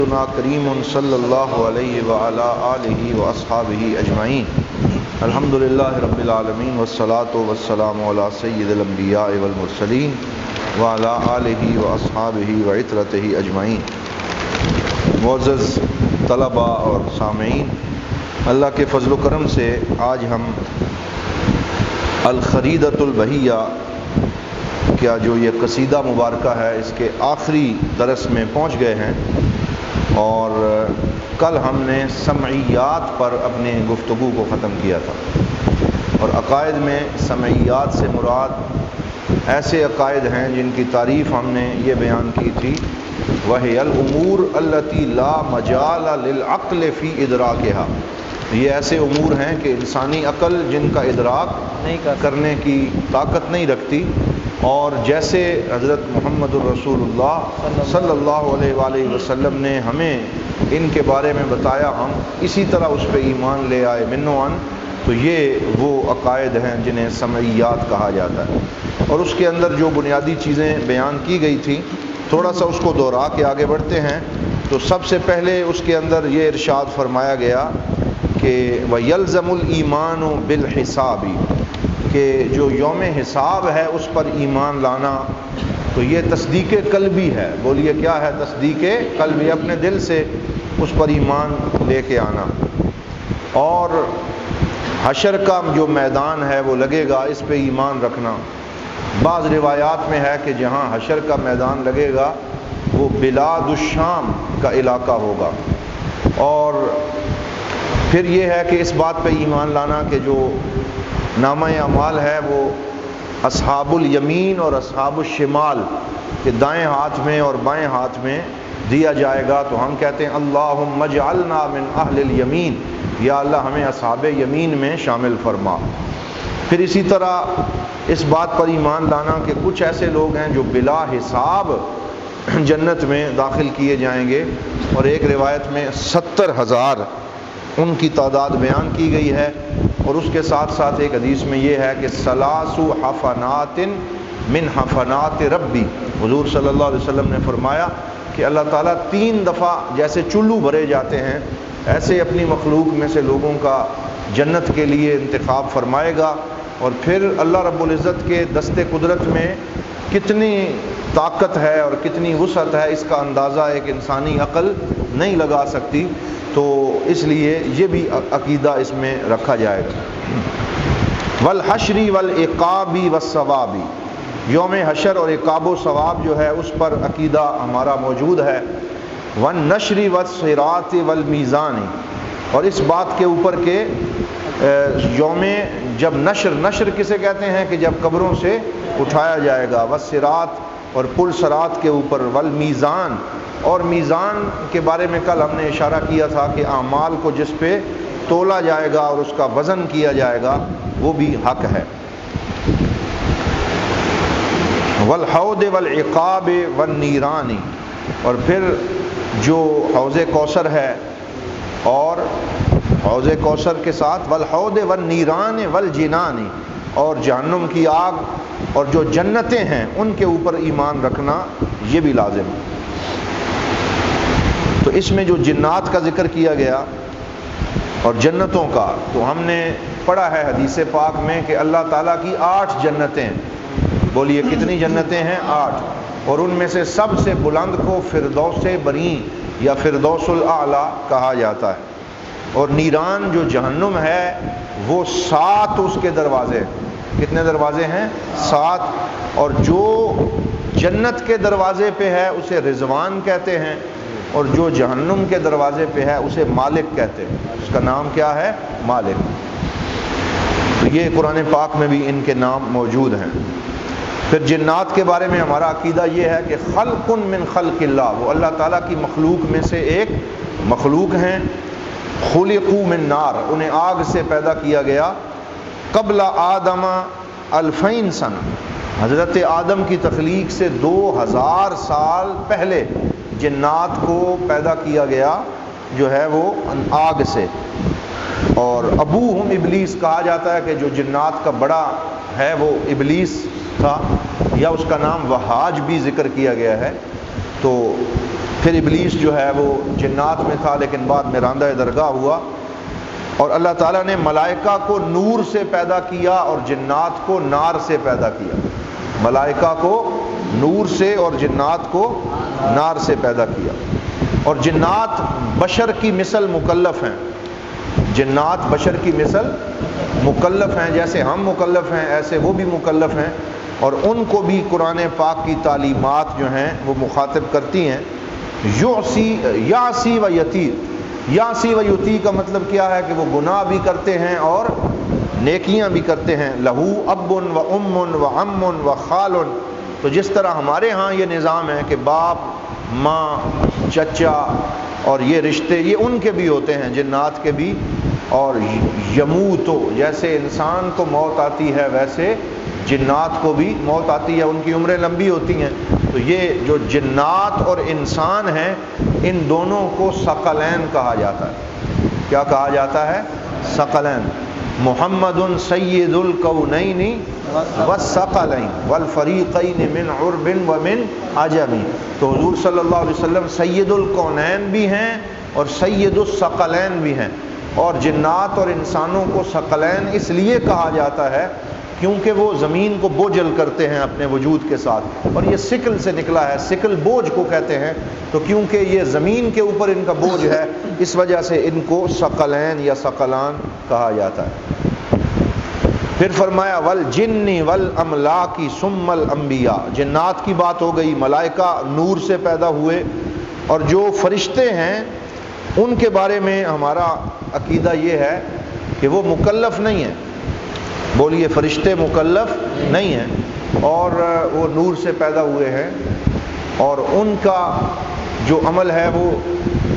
کریم صلی اللہ علیہ وعلی آلہ واصحابہ اجمعین الحمدللہ رب العالمین والصلاة والسلام علی سید الانبیاء والمرسلین وعلی آلہ واصحابہ وعترتہ اجمعین۔ معزز طلباء اور سامعین، اللہ کے فضل و کرم سے آج ہم الخریدۃ البہیہ کیا جو یہ قصیدہ مبارکہ ہے اس کے آخری درس میں پہنچ گئے ہیں، اور کل ہم نے سمعیات پر اپنے گفتگو کو ختم کیا تھا، اور عقائد میں سمعیات سے مراد ایسے عقائد ہیں جن کی تعریف ہم نے یہ بیان کی تھی، وہی الامور التی لا مجال للعقل فی ادراکہا، یہ ایسے امور ہیں کہ انسانی عقل جن کا ادراک کرنے کی طاقت نہیں رکھتی، اور جیسے حضرت محمد الرسول اللہ صلی اللہ علیہ وآلہ وسلم نے ہمیں ان کے بارے میں بتایا، ہم اسی طرح اس پہ ایمان لے آئے منوان، تو یہ وہ عقائد ہیں جنہیں سمعیات کہا جاتا ہے۔ اور اس کے اندر جو بنیادی چیزیں بیان کی گئی تھیں، تھوڑا سا اس کو دوہرا کے آگے بڑھتے ہیں۔ تو سب سے پہلے اس کے اندر یہ ارشاد فرمایا گیا کہ وَيَلْزَمُ الْإِيمَانُ بِالْحِسَابِ، کہ جو یوم حساب ہے اس پر ایمان لانا، تو یہ تصدیق قلبی ہے۔ بولیے کیا ہے تصدیق قلبی؟ اپنے دل سے اس پر ایمان لے کے آنا۔ اور حشر کا جو میدان ہے وہ لگے گا، اس پہ ایمان رکھنا۔ بعض روایات میں ہے کہ جہاں حشر کا میدان لگے گا وہ بلاد الشام کا علاقہ ہوگا۔ اور پھر یہ ہے کہ اس بات پہ ایمان لانا کہ جو نامہ اعمال ہے وہ اصحاب الیمین اور اصحاب الشمال کے دائیں ہاتھ میں اور بائیں ہاتھ میں دیا جائے گا، تو ہم کہتے ہیں اللہم اجعلنا من اہل الیمین، یا اللہ ہمیں اصحاب یمین میں شامل فرما۔ پھر اسی طرح اس بات پر ایمان لانا کہ کچھ ایسے لوگ ہیں جو بلا حساب جنت میں داخل کیے جائیں گے، اور ایک روایت میں 70,000 ان کی تعداد بیان کی گئی ہے۔ اور اس کے ساتھ ساتھ ایک حدیث میں یہ ہے کہ ثلاث حفنات من حفنات ربی، حضور صلی اللہ علیہ وسلم نے فرمایا کہ اللہ تعالیٰ 3 دفعہ جیسے چلو بھرے جاتے ہیں ایسے اپنی مخلوق میں سے لوگوں کا جنت کے لیے انتخاب فرمائے گا۔ اور پھر اللہ رب العزت کے دست قدرت میں کتنی طاقت ہے اور کتنی وسعت ہے، اس کا اندازہ ایک انسانی عقل نہیں لگا سکتی، تو اس لیے یہ بھی عقیدہ اس میں رکھا جائے گا۔ والحشر والعقاب والثواب، یوم حشر اور عقاب و ثواب جو ہے اس پر عقیدہ ہمارا موجود ہے۔ والنشر والصراط والمیزان، اور اس بات کے اوپر کہ یوم جب نشر کسے کہتے ہیں کہ جب قبروں سے اٹھایا جائے گا، والصراط اور پل صراط کے اوپر، والمیزان، اور میزان کے بارے میں کل ہم نے اشارہ کیا تھا کہ اعمال کو جس پہ تولا جائے گا اور اس کا وزن کیا جائے گا وہ بھی حق ہے۔ والحوض والعقاب والنیران، اور پھر جو حوض کوثر ہے، اور حوض کوثر کے ساتھ والحوض والنیران والجنان، اور جہنم کی آگ اور جو جنتیں ہیں ان کے اوپر ایمان رکھنا یہ بھی لازم ہے۔ تو اس میں جو جنات کا ذکر کیا گیا اور جنتوں کا، تو ہم نے پڑھا ہے حدیث پاک میں کہ اللہ تعالیٰ کی 8 جنتیں، بولیے کتنی جنتیں ہیں؟ 8، اور ان میں سے سب سے بلند کو فردوس بریں یا فردوس الاعلیٰ کہا جاتا ہے۔ اور نیران جو جہنم ہے وہ 7 اس کے دروازے، کتنے دروازے ہیں؟ 7، اور جو جنت کے دروازے پہ ہے اسے رضوان کہتے ہیں، اور جو جہنم کے دروازے پہ ہے اسے مالک کہتے ہیں، اس کا نام کیا ہے؟ مالک۔ تو یہ قرآن پاک میں بھی ان کے نام موجود ہیں۔ پھر جنات کے بارے میں ہمارا عقیدہ یہ ہے کہ خلق من خلق اللہ، وہ اللہ تعالیٰ کی مخلوق میں سے ایک مخلوق ہیں۔ خلقوا من نار، انہیں آگ سے پیدا کیا گیا۔ قبل آدم 2000 سنہ، حضرت آدم کی تخلیق سے 2000 سال پہلے جنات کو پیدا کیا گیا جو ہے وہ آگ سے۔ اور ابوہم ابلیس کہا جاتا ہے کہ جو جنات کا بڑا ہے وہ ابلیس تھا، یا اس کا نام وہاج بھی ذکر کیا گیا ہے۔ تو پھر ابلیس جو ہے وہ جنات میں تھا لیکن بعد میں راندہ درگاہ ہوا، اور اللہ تعالیٰ نے ملائکہ کو نور سے پیدا کیا اور جنات کو نار سے پیدا کیا، ملائکہ کو نور سے اور جنات کو نار سے پیدا کیا۔ اور جنات بشر کی مثل مکلف ہیں، جنات بشر کی مثل مکلف ہیں، جیسے ہم مکلف ہیں ایسے وہ بھی مکلف ہیں، اور ان کو بھی قرآن پاک کی تعلیمات جو ہیں وہ مخاطب کرتی ہیں۔ یعصی و یتی، یعصی و یتی کا مطلب کیا ہے کہ وہ گناہ بھی کرتے ہیں اور نیکیاں بھی کرتے ہیں۔ لہو اب و ام و عم و خال، تو جس طرح ہمارے ہاں یہ نظام ہے کہ باپ ماں چچا اور یہ رشتے یہ ان کے بھی ہوتے ہیں، جنات کے بھی۔ اور یموتو، جیسے انسان کو موت آتی ہے ویسے جنات کو بھی موت آتی ہے، ان کی عمریں لمبی ہوتی ہیں۔ تو یہ جو جنات اور انسان ہیں ان دونوں کو ثقلین کہا جاتا ہے۔ کیا کہا جاتا ہے؟ ثقلین۔ محمد سید الکونین والثقلین والفریقین من عرب ومن عجم، تو حضور صلی اللہ علیہ وسلم سید الکونین بھی ہیں اور سید الثقلین بھی ہیں۔ اور جنات اور انسانوں کو ثقلین اس لیے کہا جاتا ہے کیونکہ وہ زمین کو بوجھل کرتے ہیں اپنے وجود کے ساتھ، اور یہ سکل سے نکلا ہے، سکل بوجھ کو کہتے ہیں، تو کیونکہ یہ زمین کے اوپر ان کا بوجھ ہے اس وجہ سے ان کو ثقلین یا ثقلان کہا جاتا ہے۔ پھر فرمایا والجن والاملاک ثم الانبیاء، جنات کی بات ہو گئی، ملائکہ نور سے پیدا ہوئے، اور جو فرشتے ہیں ان کے بارے میں ہمارا عقیدہ یہ ہے کہ وہ مکلف نہیں ہیں۔ بولیے، فرشتے مکلف نہیں ہیں، اور وہ نور سے پیدا ہوئے ہیں، اور ان کا جو عمل ہے وہ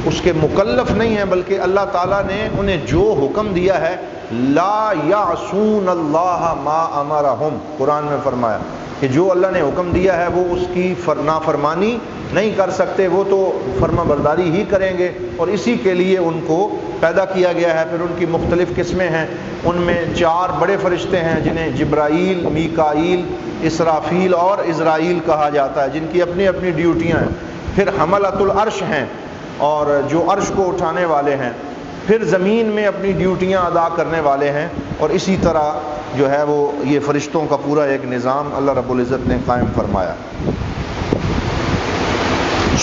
اس کے مکلف نہیں ہیں، بلکہ اللہ تعالیٰ نے انہیں جو حکم دیا ہے لا یعصون اللہ ما امرہم، قرآن میں فرمایا کہ جو اللہ نے حکم دیا ہے وہ اس کی نافرمانی نہیں کر سکتے، وہ تو فرما برداری ہی کریں گے، اور اسی کے لیے ان کو پیدا کیا گیا ہے۔ پھر ان کی مختلف قسمیں ہیں، ان میں 4 بڑے فرشتے ہیں جنہیں جبرائیل، میکائیل، اسرافیل اور عزرائیل کہا جاتا ہے، جن کی اپنی اپنی ڈیوٹیاں ہیں۔ پھر حملۃ العرش ہیں، اور جو عرش کو اٹھانے والے ہیں۔ پھر زمین میں اپنی ڈیوٹیاں ادا کرنے والے ہیں، اور اسی طرح جو ہے وہ یہ فرشتوں کا پورا ایک نظام اللہ رب العزت نے قائم فرمایا۔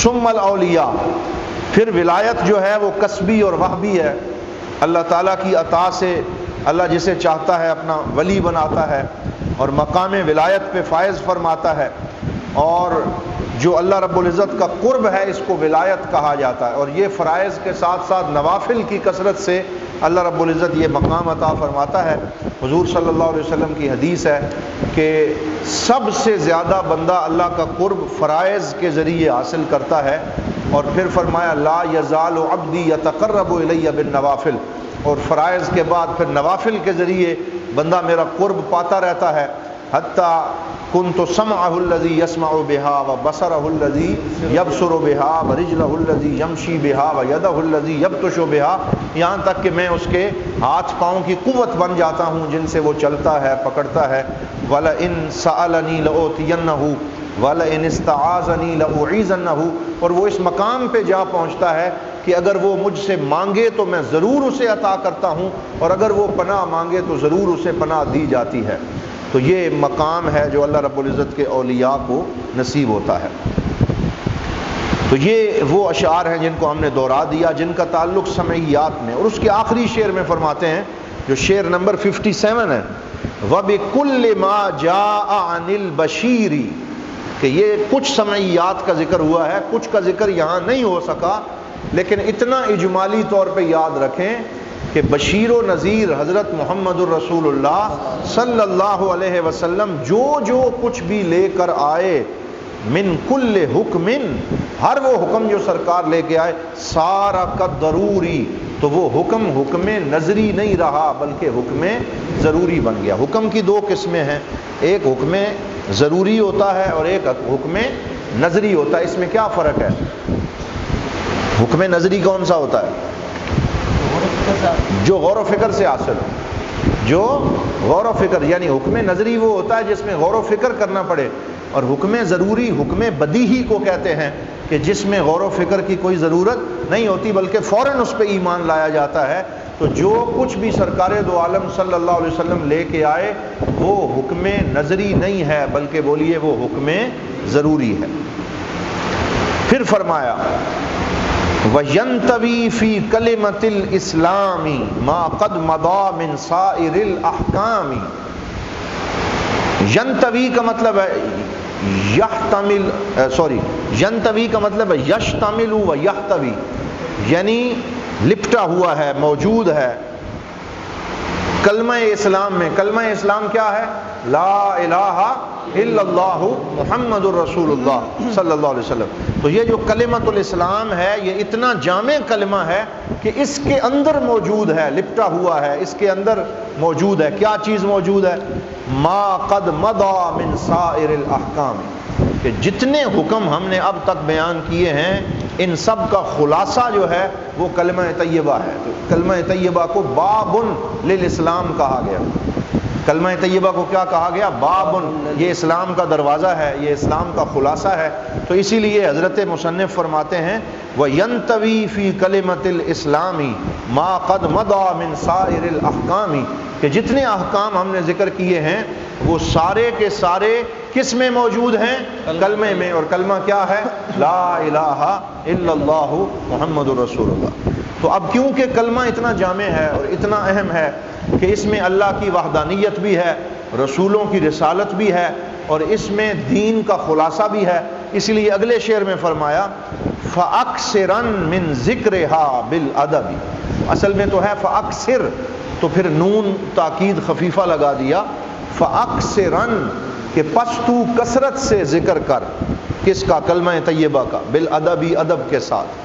ثم الاولیاء، پھر ولایت جو ہے وہ کسبی اور وہبی ہے، اللہ تعالیٰ کی عطا سے اللہ جسے چاہتا ہے اپنا ولی بناتا ہے اور مقام ولایت پہ فائز فرماتا ہے، اور جو اللہ رب العزت کا قرب ہے اس کو ولایت کہا جاتا ہے، اور یہ فرائض کے ساتھ ساتھ نوافل کی کثرت سے اللہ رب العزت یہ مقام عطا فرماتا ہے۔ حضور صلی اللہ علیہ وسلم کی حدیث ہے کہ سب سے زیادہ بندہ اللہ کا قرب فرائض کے ذریعے حاصل کرتا ہے، اور پھر فرمایا لا یزال عبدی یتقرب الی بالنوافل، اور فرائض کے بعد پھر نوافل کے ذریعے بندہ میرا قرب پاتا رہتا ہے، حتیٰ کنت سمعہ الذی یسمع بہا وبصرہ الذی یبصر بہا ورجلہ الذی یمشی بہا ویدہ الذی یبطش بہا، یہاں تک کہ میں اس کے ہاتھ پاؤں کی قوت بن جاتا ہوں جن سے وہ چلتا ہے پکڑتا ہے۔ وَلَئِن سَأَلَنِي لَأُعْطِيَنَّهُ وَلَئِنِ اسْتَعَاذَنِي لَأُعِيذَنَّهُ، اور وہ اس مقام پہ جا پہنچتا ہے کہ اگر وہ مجھ سے مانگے تو میں ضرور اسے عطا کرتا ہوں، اور اگر وہ پناہ مانگے تو ضرور اسے پناہ دی جاتی ہے۔ تو یہ مقام ہے جو اللہ رب العزت کے اولیاء کو نصیب ہوتا ہے۔ تو یہ وہ اشعار ہیں جن کو ہم نے دہرا دیا، جن کا تعلق سمعیات میں، اور اس کے آخری شعر میں فرماتے ہیں جو شعر نمبر 57 ہے، وَبِكُلِّ مَا جَاءَ عَنِ الْبَشِيرِ، کہ یہ کچھ سمعیات کا ذکر ہوا ہے، کچھ کا ذکر یہاں نہیں ہو سکا، لیکن اتنا اجمالی طور پہ یاد رکھیں کہ بشیر و نذیر حضرت محمد الرسول اللہ صلی اللہ علیہ وسلم جو کچھ بھی لے کر آئے، من کل حکم، ہر وہ حکم جو سرکار لے کے آئے، سارا کا ضروری، تو وہ حکم نظری نہیں رہا بلکہ حکم ضروری بن گیا۔ حکم کی 2 قسمیں ہیں، ایک حکم ضروری ہوتا ہے اور ایک حکم نظری ہوتا ہے۔ اس میں کیا فرق ہے؟ حکم نظری کون سا ہوتا ہے؟ جو غور و فکر سے حاصل ہو، جو غور و فکر، یعنی حکم نظری وہ ہوتا ہے جس میں غور و فکر کرنا پڑے، اور حکم ضروری حکم بدیہی کو کہتے ہیں کہ جس میں غور و فکر کی کوئی ضرورت نہیں ہوتی بلکہ فوراً اس پہ ایمان لایا جاتا ہے. تو جو کچھ بھی سرکار دو عالم صلی اللہ علیہ وسلم لے کے آئے وہ حکم نظری نہیں ہے بلکہ بولیے وہ حکم ضروری ہے. پھر فرمایا وَيَنْتَوِي فِي كَلِمَةِ الْإِسْلَامِ مَا قَدْ مَضَى مِنْ سَائِرِ الْأَحْكَامِ. ینتوی کا مطلب ہے یحتمل، ینتوی کا مطلب ہے یشتمل و یحتوی، یعنی لپٹا ہوا ہے، موجود ہے کلمہ اسلام میں. کلمہ اسلام کیا ہے؟ لا الہ الا اللہ محمد الرسول اللہ صلی اللہ علیہ وسلم. تو یہ جو کلمۃ الاسلام ہے یہ اتنا جامع کلمہ ہے کہ اس کے اندر موجود ہے، لپٹا ہوا ہے، اس کے اندر موجود ہے. کیا چیز موجود ہے؟ ما قد مضى من سائر الاحکام، کہ جتنے حکم ہم نے اب تک بیان کیے ہیں ان سب کا خلاصہ جو ہے وہ کلمہ طیبہ ہے. تو کلمہ طیبہ کو باب للاسلام کہا گیا. کلمہ طیبہ کو کیا کہا گیا؟ باب. یہ اسلام کا دروازہ ہے، یہ اسلام کا خلاصہ ہے. تو اسی لیے حضرت مصنف فرماتے ہیں وَيَنْتَوِي فِي كَلِمَةِ الْإِسْلَامِ مَا قَدْ مَضَى مِنْ سَائِرِ الْأَحْكَامِ، کہ جتنے احکام ہم نے ذکر کیے ہیں وہ سارے کے سارے کس میں موجود ہیں؟ کلمے میں. اور کلمہ کیا ہے؟ لا الہ الا اللہ محمد الرسول اللہ. تو اب کیونکہ کلمہ اتنا جامع ہے اور اتنا اہم ہے کہ اس میں اللہ کی وحدانیت بھی ہے، رسولوں کی رسالت بھی ہے اور اس میں دین کا خلاصہ بھی ہے، اس لیے اگلے شعر میں فرمایا فَأَكْسِرًا مِن ذِكْرِهَا بِالْأَدَبِ. اصل میں تو ہے فَأَكْسِر، تو پھر نون تاکید خفیفہ لگا دیا. فَأَكْسِرًا کہ پس تو کثرت سے ذکر کر، کس کا؟ کلمہ طیبہ کا. بالادبی، ادب کے ساتھ.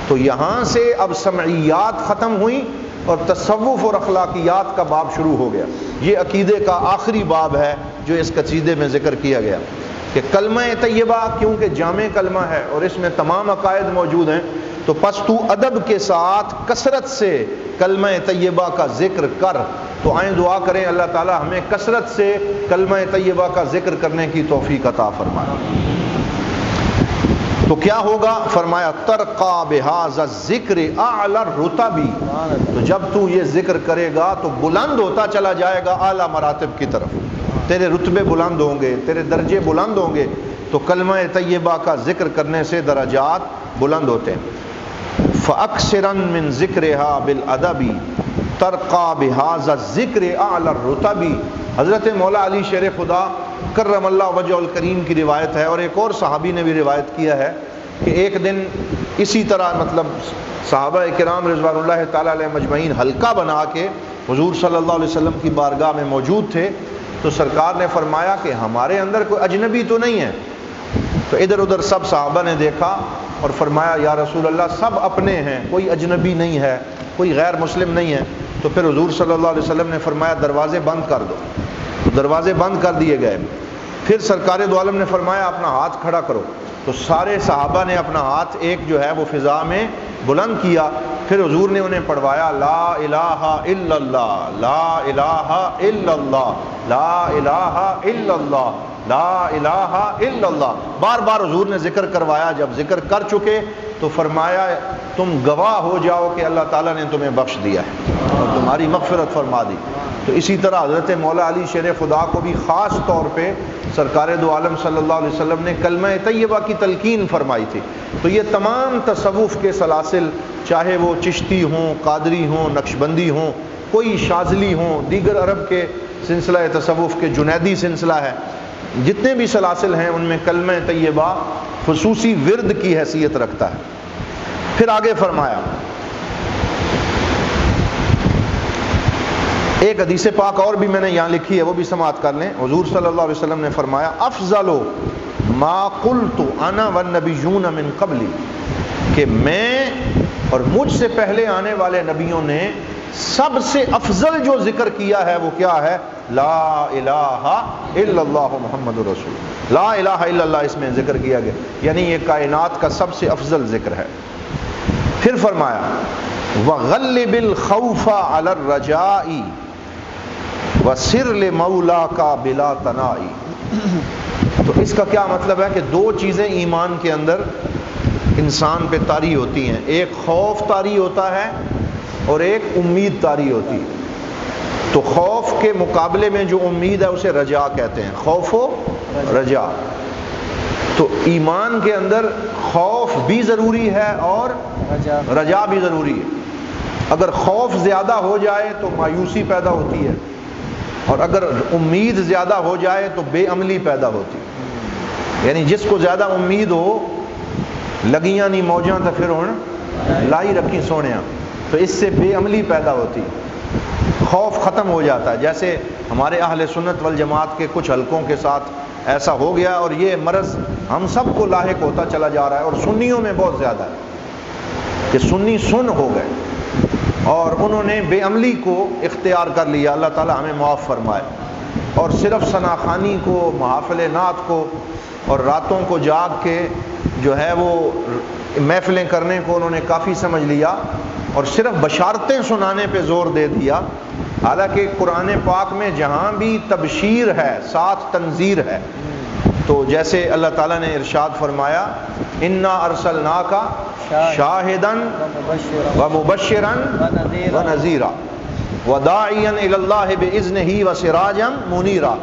تو یہاں سے اب سمعیات ختم ہوئی اور تصوف اور اخلاقیات کا باب شروع ہو گیا. یہ عقیدے کا آخری باب ہے جو اس قصیدے میں ذکر کیا گیا کہ کلمہ طیبہ کیونکہ جامع کلمہ ہے اور اس میں تمام عقائد موجود ہیں تو پس تو ادب کے ساتھ کثرت سے کلمہ طیبہ کا ذکر کر. تو آئیں دعا کریں اللہ تعالی ہمیں کثرت سے کلمہ طیبہ کا ذکر کرنے کی توفیق عطا فرمائے. تو کیا ہوگا؟ فرمایا ترقى بهذا الذکر اعلی الرتب. تو جب تو یہ ذکر کرے گا تو بلند ہوتا چلا جائے گا اعلیٰ مراتب کی طرف، تیرے رتبے بلند ہوں گے، تیرے درجے بلند ہوں گے. تو کلمہ طیبہ کا ذکر کرنے سے درجات بلند ہوتے ہیں. فَأَكْسِرًا مِن ذِكْرِهَا بِالْأَدَبِ ترقى بهذا الذکر اعلی الرتب. حضرت مولا علی شیر خدا کرم اللہ وجہ الکریم کی روایت ہے اور ایک اور صحابی نے بھی روایت کیا ہے کہ ایک دن اسی طرح مطلب صحابہ کرام رضوان اللہ تعالیٰ علیہ مجمعین حلقہ بنا کے حضور صلی اللہ علیہ وسلم کی بارگاہ میں موجود تھے. تو سرکار نے فرمایا کہ ہمارے اندر کوئی اجنبی تو نہیں ہے. تو ادھر ادھر سب صحابہ نے دیکھا اور فرمایا یا رسول اللہ سب اپنے ہیں، کوئی اجنبی نہیں ہے، کوئی غیر مسلم نہیں ہے. تو پھر حضور صلی اللہ علیہ وسلم نے فرمایا دروازے بند کر دو. تو دروازے بند کر دیے گئے. پھر سرکار دو عالم نے فرمایا اپنا ہاتھ کھڑا کرو. تو سارے صحابہ نے اپنا ہاتھ ایک جو ہے وہ فضا میں بلند کیا. پھر حضور نے انہیں پڑھوایا لا الہ الا اللہ، لا الہ الا اللہ، لا الہ الا اللہ، لا الہ الا اللہ. بار بار حضور نے ذکر کروایا. جب ذکر کر چکے تو فرمایا تم گواہ ہو جاؤ کہ اللہ تعالیٰ نے تمہیں بخش دیا ہے اور تمہاری مغفرت فرما دی. تو اسی طرح حضرت مولا علی شیر خدا کو بھی خاص طور پہ سرکار دو عالم صلی اللہ علیہ وسلم نے کلمہ طیبہ کی تلقین فرمائی تھی. تو یہ تمام تصوف کے سلاسل چاہے وہ چشتی ہوں، قادری ہوں، نقشبندی ہوں، کوئی شاذلی ہوں، دیگر عرب کے سلسلہ تصوف کے جنیدی سلسلہ ہے، جتنے بھی سلاسل ہیں ان میں کلمہ طیبہ خصوصی ورد کی حیثیت رکھتا ہے. پھر آگے فرمایا ایک حدیث پاک اور بھی میں نے یہاں لکھی ہے وہ بھی سماعت کر لیں. حضور صلی اللہ علیہ وسلم نے فرمایا افضل ما قلت انا والنبیون من قبلی، کہ میں اور مجھ سے پہلے آنے والے نبیوں نے سب سے افضل جو ذکر کیا ہے وہ کیا ہے؟ لا الہ الا اللہ محمد رسول. لا الہ الا اللہ اس میں ذکر کیا گیا، یعنی یہ کائنات کا سب سے افضل ذکر ہے. پھر فرمایا وغلب الخوف علی الرجاء وسر لمولا کا بلا تنائی. تو اس کا کیا مطلب ہے کہ دو چیزیں ایمان کے اندر انسان پہ طاری ہوتی ہیں، ایک خوف طاری ہوتا ہے اور ایک امید طاری ہوتی ہے۔ تو خوف کے مقابلے میں جو امید ہے اسے رجا کہتے ہیں، خوف و رجا۔ تو ایمان کے اندر خوف بھی ضروری ہے اور رجا بھی ضروری ہے۔ اگر خوف زیادہ ہو جائے تو مایوسی پیدا ہوتی ہے، اور اگر امید زیادہ ہو جائے تو بے عملی پیدا ہوتی ہے۔ یعنی جس کو زیادہ امید ہو، لگیاں نہیں موجاں تو پھر ہن لائی رکھی سونیاں، تو اس سے بے عملی پیدا ہوتی ہے، خوف ختم ہو جاتا ہے۔ جیسے ہمارے اہل سنت والجماعت کے کچھ حلقوں کے ساتھ ایسا ہو گیا، اور یہ مرض ہم سب کو لاحق ہوتا چلا جا رہا ہے، اور سنیوں میں بہت زیادہ ہے کہ سنی سن ہو گئے اور انہوں نے بے عملی کو اختیار کر لیا۔ اللہ تعالی ہمیں معاف فرمائے۔ اور صرف ثناخوانی کو، محافل نعت کو اور راتوں کو جاگ کے جو ہے وہ محفلیں کرنے کو انہوں نے کافی سمجھ لیا، اور صرف بشارتیں سنانے پہ زور دے دیا۔ حالانکہ قرآن پاک میں جہاں بھی تبشیر ہے ساتھ تنذیر ہے۔ تو جیسے اللہ تعالیٰ نے ارشاد فرمایا، انا ارسلناک شاہدا ومبشرا ونذیرا وداعیا الی اللہ باذنہ وسراجا منیرا۔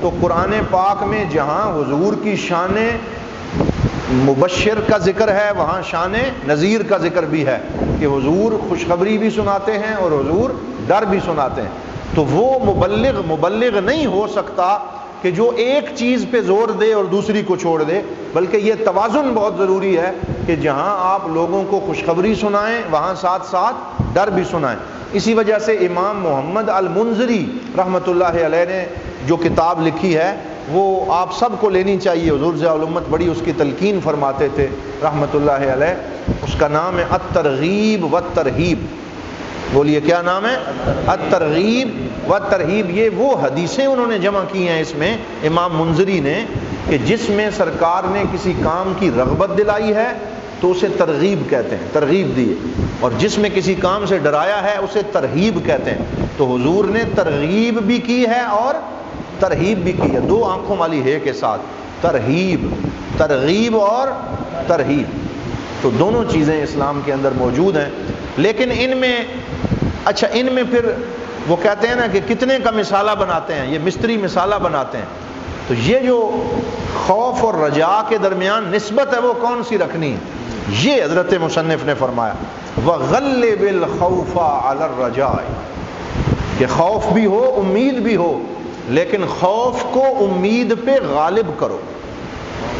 تو قرآن پاک میں جہاں حضور کی شان مبشر کا ذکر ہے وہاں شان نذیر کا ذکر بھی ہے، کہ حضور خوشخبری بھی سناتے ہیں اور حضور ڈر بھی سناتے ہیں۔ تو وہ مبلغ نہیں ہو سکتا کہ جو ایک چیز پہ زور دے اور دوسری کو چھوڑ دے، بلکہ یہ توازن بہت ضروری ہے کہ جہاں آپ لوگوں کو خوشخبری سنائیں وہاں ساتھ ساتھ ڈر بھی سنائیں۔ اسی وجہ سے امام محمد المنذری رحمۃ اللہ علیہ نے جو کتاب لکھی ہے وہ آپ سب کو لینی چاہیے۔ حضور ضیاء الامت بڑی اس کی تلقین فرماتے تھے رحمۃ اللہ علیہ۔ اس کا نام ہے الترغیب والترہیب۔ بولیے کیا نام ہے؟ الترغیب والترہیب۔ یہ وہ حدیثیں انہوں نے جمع کی ہیں اس میں امام منذری نے، کہ جس میں سرکار نے کسی کام کی رغبت دلائی ہے تو اسے ترغیب کہتے ہیں، ترغیب دی، اور جس میں کسی کام سے ڈرایا ہے اسے ترہیب کہتے ہیں۔ تو حضور نے ترغیب بھی کی ہے اور ترہیب بھی کی ہے، دو آنکھوں والی ہے کے ساتھ، ترہیب، ترغیب اور ترہیب۔ تو دونوں چیزیں اسلام کے اندر موجود ہیں۔ لیکن ان میں پھر وہ کہتے ہیں نا کہ کتنے کا مسالہ بناتے ہیں، یہ مستری مسالہ بناتے ہیں۔ تو یہ جو خوف اور رجا کے درمیان نسبت ہے وہ کون سی رکھنی ہے، یہ حضرت مصنف نے فرمایا وَغَلِّبِ الْخَوْفَ عَلَى الرَّجَاءِ، کہ خوف بھی ہو امید بھی ہو، لیکن خوف کو امید پہ غالب کرو،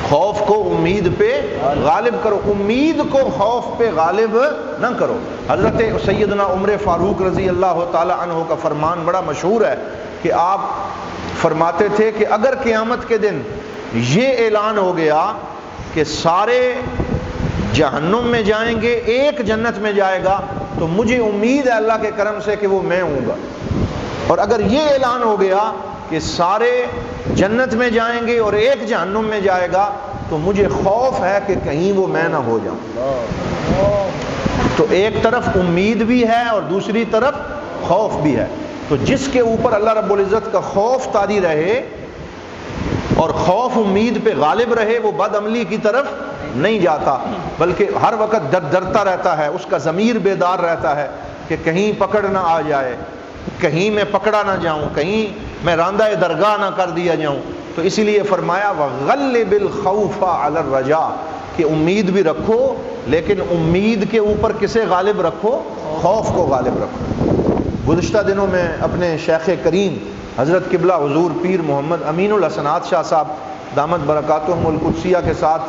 خوف کو امید پہ غالب کرو، امید کو خوف پہ غالب نہ کرو۔ حضرت سیدنا عمر فاروق رضی اللہ تعالی عنہ کا فرمان بڑا مشہور ہے کہ آپ فرماتے تھے کہ اگر قیامت کے دن یہ اعلان ہو گیا کہ سارے جہنم میں جائیں گے، ایک جنت میں جائے گا، تو مجھے امید ہے اللہ کے کرم سے کہ وہ میں ہوں گا، اور اگر یہ اعلان ہو گیا کہ سارے جنت میں جائیں گے اور ایک جہنم میں جائے گا، تو مجھے خوف ہے کہ کہیں وہ میں نہ ہو جاؤں۔ تو ایک طرف امید بھی ہے اور دوسری طرف خوف بھی ہے۔ تو جس کے اوپر اللہ رب العزت کا خوف طاری رہے اور خوف امید پہ غالب رہے، وہ بد عملی کی طرف نہیں جاتا، بلکہ ہر وقت ڈرتا رہتا ہے، اس کا ضمیر بیدار رہتا ہے کہ کہیں پکڑ نہ آ جائے، کہیں میں پکڑا نہ جاؤں، کہیں میں راندہ درگاہ نہ کر دیا جاؤں۔ تو اسی لیے فرمایا وَغَلِّبِ الْخَوْفَ عَلَى الرَّجَاءِ، کہ امید بھی رکھو، لیکن امید کے اوپر کسے غالب رکھو؟ خوف کو غالب رکھو۔ گزشتہ دنوں میں اپنے شیخ کریم حضرت قبلہ حضور پیر محمد امین الحسنات شاہ صاحب دامت برکاتہم القدسیہ کے ساتھ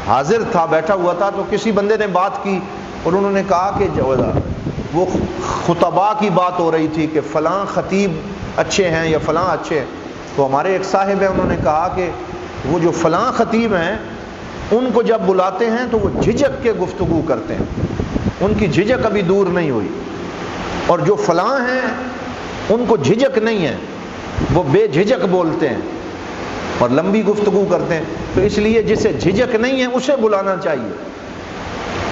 حاضر تھا، بیٹھا ہوا تھا، تو کسی بندے نے بات کی اور انہوں نے کہا کہ وہ خطباء کی بات ہو رہی تھی کہ فلاں خطیب اچھے ہیں یا فلاں اچھے ہیں۔ تو ہمارے ایک صاحب ہیں، انہوں نے کہا کہ وہ جو فلاں خطیب ہیں ان کو جب بلاتے ہیں تو وہ جھجک کے گفتگو کرتے ہیں، ان کی جھجک ابھی دور نہیں ہوئی، اور جو فلاں ہیں ان کو جھجک نہیں ہے، وہ بے جھجک بولتے ہیں اور لمبی گفتگو کرتے ہیں۔ تو اس لیے جسے جھجک نہیں ہے اسے بلانا چاہیے،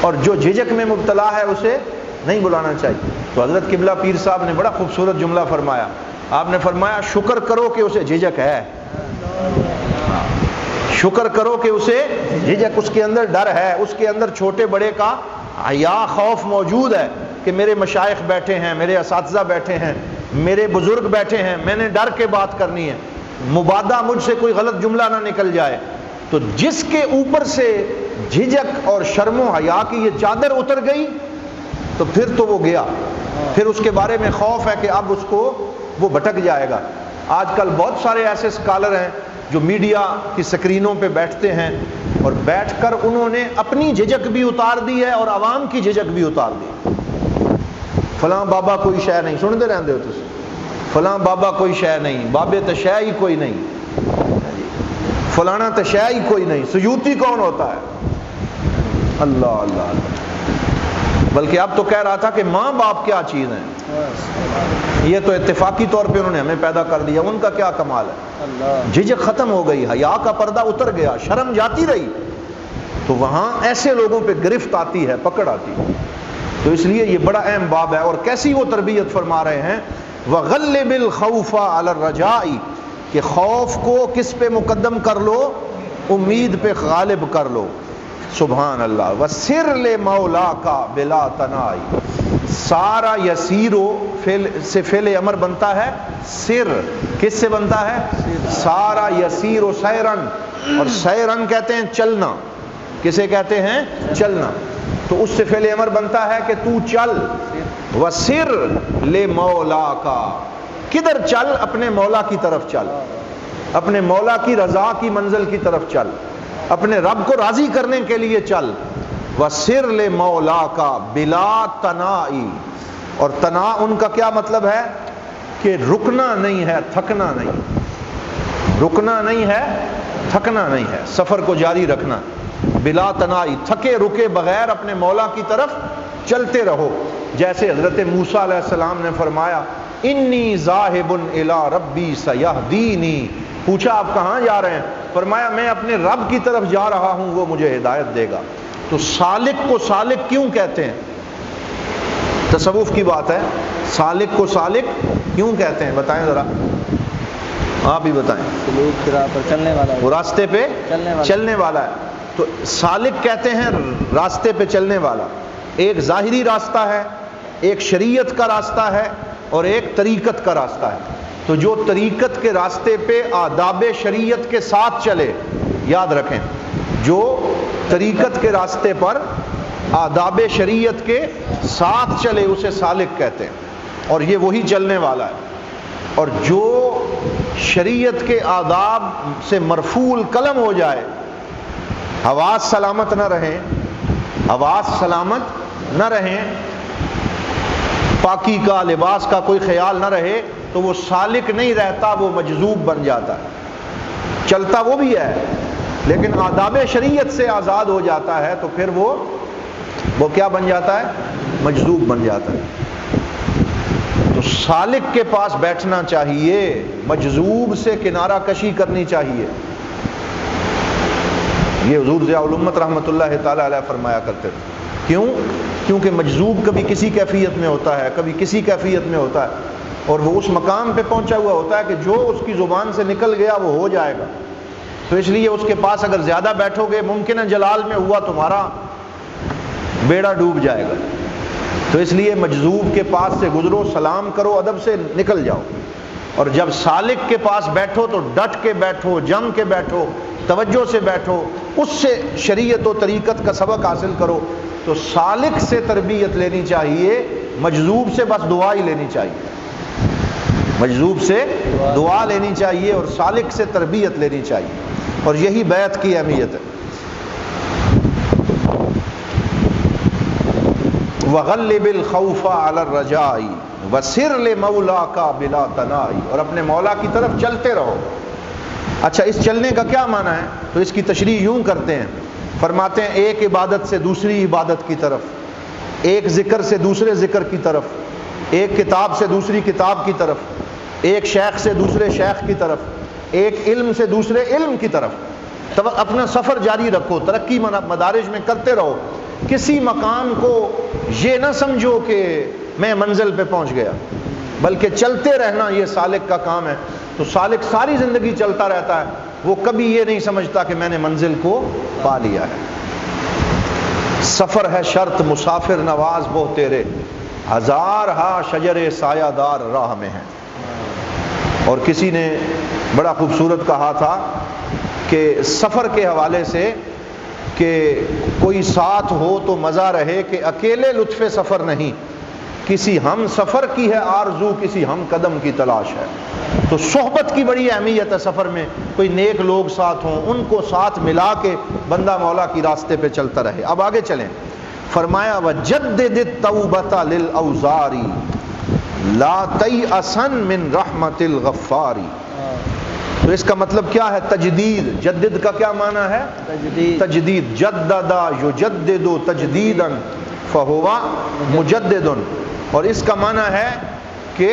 اور جو جھجک میں مبتلا ہے اسے نہیں بلانا چاہیے۔ تو حضرت قبلہ پیر صاحب نے بڑا خوبصورت جملہ فرمایا، آپ نے فرمایا شکر کرو کہ اسے جھجک ہے، شکر کرو کہ اسے جھجک، اس کے اندر ڈر ہے، اس کے اندر چھوٹے بڑے کا حیا خوف موجود ہے کہ میرے مشائخ بیٹھے ہیں، میرے اساتذہ بیٹھے ہیں، میرے بزرگ بیٹھے ہیں، میں نے ڈر کے بات کرنی ہے، مبادا مجھ سے کوئی غلط جملہ نہ نکل جائے۔ تو جس کے اوپر سے جھجک اور شرم و حیا کی یہ چادر اتر گئی تو پھر تو وہ گیا، پھر اس کے بارے میں خوف ہے کہ اب اس کو وہ بھٹک جائے گا۔ آج کل بہت سارے ایسے اسکالر ہیں جو میڈیا کی سکرینوں پہ بیٹھتے ہیں اور بیٹھ کر انہوں نے اپنی جھجک بھی اتار دی ہے اور عوام کی جھجک بھی اتار دی۔ فلاں بابا کوئی شے نہیں، سنتے رہتے ہو تسی، فلاں بابا کوئی شے نہیں، بابے تو شے ہی کوئی نہیں، فلانا تو شے ہی کوئی نہیں، سیوطی کون ہوتا ہے؟ اللہ اللہ اللہ۔ بلکہ اب تو کہہ رہا تھا کہ ماں باپ کیا چیز ہیں، یہ تو اتفاقی طور پہ انہوں نے ہمیں پیدا کر دیا، ان کا کیا کمال ہے۔ جھجک ختم ہو گئی، حیا کا پردہ اتر گیا، شرم جاتی رہی، تو وہاں ایسے لوگوں پہ گرفت آتی ہے، پکڑ آتی ہے۔ تو اس لیے یہ بڑا اہم باب ہے۔ اور کیسی وہ تربیت فرما رہے ہیں، وَغَلِّبِ الْخَوْفَ عَلَى الرَّجَاءِ، کہ خوف کو کس پہ مقدم کر لو؟ امید پہ غالب کر لو۔ سبحان اللہ۔ وَسِرْ لِمَوْلَاكَ بِلَا تَنَاءِ، سارا یسیرو سے فعل امر بنتا ہے سر، کس سے بنتا ہے؟ سارا یسیرو سیرن، اور سیرن کہتے ہیں چلنا، کسے کہتے ہیں؟ چلنا۔ تو اس سے فعل امر بنتا ہے کہ تو چل۔ وَسِرْ لِمَوْلَاكَ، کدھر چل؟ اپنے مولا کی طرف چل، اپنے مولا کی رضا کی منزل کی طرف چل، اپنے رب کو راضی کرنے کے لیے چل۔ وَسِرْ لِمَوْلَاكَ بِلَا تَنَاءِ، اور تنا ان کا کیا مطلب ہے؟ کہ رکنا نہیں ہے، تھکنا نہیں، رکنا نہیں ہے، تھکنا نہیں ہے، سفر کو جاری رکھنا۔ بلا تنائی، تھکے رکے بغیر اپنے مولا کی طرف چلتے رہو۔ جیسے حضرت موسیٰ علیہ السلام نے فرمایا انی ذاہب الی ربی سیہدینی، پوچھا آپ کہاں جا رہے ہیں؟ فرمایا میں اپنے رب کی طرف جا رہا ہوں، وہ مجھے ہدایت دے گا۔ تو سالک کو سالک کیوں کہتے ہیں؟ تصوف کی بات ہے، سالک کو سالک کیوں کہتے ہیں؟ بتائیں ذرا، آپ ہی بتائیں۔ سلوک کی راہ پر چلنے والا ہے، وہ راستے پہ چلنے والا ہے۔ تو سالک کہتے ہیں راستے پہ چلنے والا۔ ایک ظاہری راستہ ہے، ایک شریعت کا راستہ ہے، اور ایک طریقت کا راستہ ہے۔ تو جو طریقت کے راستے پہ آداب شریعت کے ساتھ چلے، یاد رکھیں، جو طریقت کے راستے پر آداب شریعت کے ساتھ چلے اسے سالک کہتے ہیں، اور یہ وہی چلنے والا ہے۔ اور جو شریعت کے آداب سے مرفوع القلم ہو جائے، حواس سلامت نہ رہیں، حواس سلامت نہ رہیں، پاکی کا لباس کا کوئی خیال نہ رہے، تو وہ سالک نہیں رہتا، وہ مجذوب بن جاتا ہے۔ چلتا وہ بھی ہے لیکن آداب شریعت سے آزاد ہو جاتا ہے، تو پھر وہ کیا بن جاتا ہے؟ مجذوب بن جاتا ہے۔ تو سالک کے پاس بیٹھنا چاہیے، مجذوب سے کنارہ کشی کرنی چاہیے۔ یہ حضور ضیاء الامت رحمۃ اللہ تعالی علیہ فرمایا کرتے تھے۔ کیوں؟ کیونکہ مجذوب کبھی کسی کیفیت میں ہوتا ہے، کبھی کسی کیفیت میں ہوتا ہے، اور وہ اس مقام پہ پہنچا ہوا ہوتا ہے کہ جو اس کی زبان سے نکل گیا وہ ہو جائے گا۔ تو اس لیے اس کے پاس اگر زیادہ بیٹھو گے، ممکنہ جلال میں ہوا تمہارا بیڑا ڈوب جائے گا۔ تو اس لیے مجذوب کے پاس سے گزرو، سلام کرو، ادب سے نکل جاؤ۔ اور جب سالک کے پاس بیٹھو تو ڈٹ کے بیٹھو، جم کے بیٹھو، توجہ سے بیٹھو، اس سے شریعت و طریقت کا سبق حاصل کرو۔ تو سالک سے تربیت لینی چاہیے، مجذوب سے بس دعا ہی لینی چاہیے، مجذوب سے دعا لینی چاہیے اور سالک سے تربیت لینی چاہیے، اور یہی بیعت کی اہمیت ہے۔ وَغَلِّبِ الْخَوْفَ عَلَى الرَّجَاءِ وَسِرْ لِمَوْلَاكَ بِلَا تَنَاءِ، اور اپنے مولا کی طرف چلتے رہو۔ اچھا، اس چلنے کا کیا معنی ہے؟ تو اس کی تشریح یوں کرتے ہیں، فرماتے ہیں ایک عبادت سے دوسری عبادت کی طرف، ایک ذکر سے دوسرے ذکر کی طرف، ایک کتاب سے دوسری کتاب کی طرف، ایک شیخ سے دوسرے شیخ کی طرف، ایک علم سے دوسرے علم کی طرف اپنا سفر جاری رکھو، ترقی مدارج میں کرتے رہو۔ کسی مقام کو یہ نہ سمجھو کہ میں منزل پہ پہنچ گیا، بلکہ چلتے رہنا یہ سالک کا کام ہے۔ تو سالک ساری زندگی چلتا رہتا ہے، وہ کبھی یہ نہیں سمجھتا کہ میں نے منزل کو پا لیا ہے۔ سفر ہے شرط مسافر نواز وہ تیرے، ہزار ہا شجر سایہ دار راہ میں ہے۔ اور کسی نے بڑا خوبصورت کہا تھا کہ سفر کے حوالے سے کہ کوئی ساتھ ہو تو مزہ رہے، کہ اکیلے لطف سفر نہیں، کسی ہم سفر کی ہے آرزو، کسی ہم قدم کی تلاش ہے۔ تو صحبت کی بڑی اہمیت ہے سفر میں، کوئی نیک لوگ ساتھ ہوں، ان کو ساتھ ملا کے بندہ مولا کی راستے پہ چلتا رہے۔ اب آگے چلیں، فرمایا وَجَدِّدِ التَّوْبَةَ لِلْأَوْزَارِ لَا تَيْأَسًا مِّن رَحْمَةِ الْغَفَّارِ۔ تو اس کا مطلب کیا ہے؟ تجدید۔ جدد کا کیا معنی ہے؟ تجدید۔ جددا یجدد تجدیدا فہو مجدد، اور اس کا معنی ہے کہ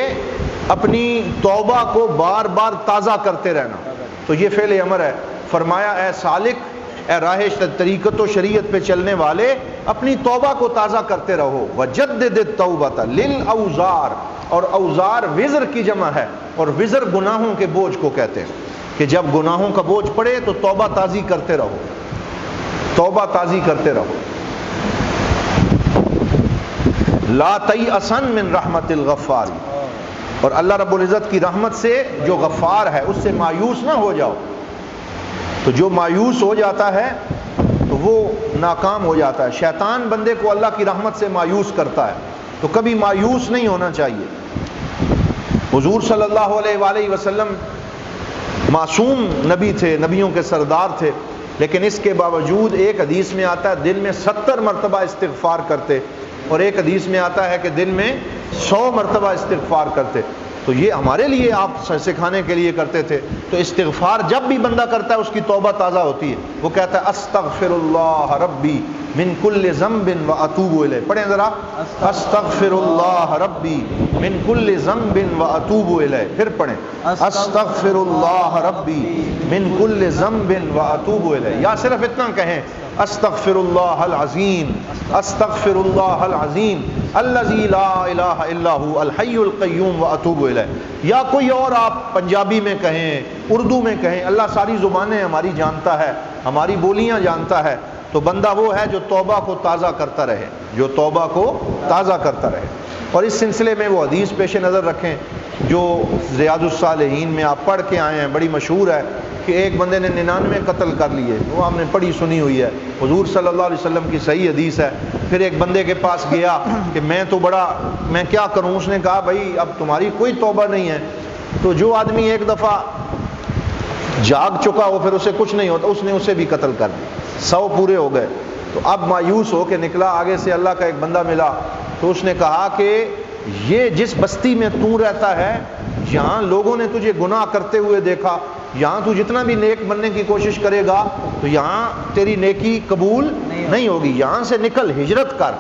اپنی توبہ کو بار بار تازہ کرتے رہنا۔ تو یہ فعل امر ہے۔ فرمایا اے سالک، اے راہ طریقت و شریعت پہ چلنے والے، اپنی توبہ کو تازہ کرتے رہو۔ وجدد التوبۃ للاوزار، اور اوزار وزر کی جمع ہے، اور وزر گناہوں کے بوجھ کو کہتے ہیں، کہ جب گناہوں کا بوجھ پڑے تو توبہ تازی کرتے رہو، توبہ تازی کرتے رہو۔ لا تیأسن من رحمت الغفار، اور اللہ رب العزت کی رحمت سے جو غفار ہے اس سے مایوس نہ ہو جاؤ۔ تو جو مایوس ہو جاتا ہے تو وہ ناکام ہو جاتا ہے۔ شیطان بندے کو اللہ کی رحمت سے مایوس کرتا ہے، تو کبھی مایوس نہیں ہونا چاہیے۔ حضور صلی اللہ علیہ وآلہ وسلم معصوم نبی تھے، نبیوں کے سردار تھے، لیکن اس کے باوجود ایک حدیث میں آتا ہے دن میں 70 مرتبہ استغفار کرتے، اور ایک حدیث میں آتا ہے کہ دن میں 100 مرتبہ استغفار کرتے۔ تو یہ ہمارے لیے آپ سکھانے کے لیے کرتے تھے۔ تو استغفار جب بھی بندہ کرتا ہے اس کی توبہ تازہ ہوتی ہے۔ وہ کہتا ہے استغفر اللہ ربی من کل ذنب واتوب الیہ۔ پڑھیں ذرا، استغفر اللہ ربی من کل ذنب واتوب الیہ۔ پھر پڑھیں استغفر اللہ ربی من کل ذنب واتوب الیہ، یا صرف اتنا کہیں استغفر اللہ العظیم، استغفر اللہ العظیم الذی لا الہ الا هو الحی القیوم واتوب الیہ، یا کوئی اور آپ پنجابی میں کہیں، اردو میں کہیں، اللہ ساری زبانیں ہماری جانتا ہے، ہماری بولیاں جانتا ہے۔ تو بندہ وہ ہے جو توبہ کو تازہ کرتا رہے، جو توبہ کو تازہ کرتا رہے۔ اور اس سلسلے میں وہ حدیث پیش نظر رکھیں جو ریاض الصالحین میں آپ پڑھ کے آئے ہیں، بڑی مشہور ہے، کہ ایک بندے نے 99 قتل کر لیے، وہ ہم نے پڑھی سنی ہوئی ہے، حضور صلی اللہ علیہ وسلم کی صحیح حدیث ہے۔ پھر ایک بندے کے پاس گیا کہ میں کیا کروں؟ اس نے کہا بھائی اب تمہاری کوئی توبہ نہیں ہے۔ تو جو آدمی ایک دفعہ جاگ چکا ہو پھر اسے کچھ نہیں ہوتا، اس نے اسے بھی قتل کر دیا، 100 پورے ہو گئے۔ تو اب مایوس ہو کے نکلا، آگے سے اللہ کا ایک بندہ ملا، تو اس نے کہا کہ یہ جس بستی میں تو رہتا ہے یہاں لوگوں نے تجھے گناہ کرتے ہوئے دیکھا، یہاں تو جتنا بھی نیک بننے کی کوشش کرے گا تو یہاں تیری نیکی قبول نہیں ہوگی، یہاں سے نکل، ہجرت کر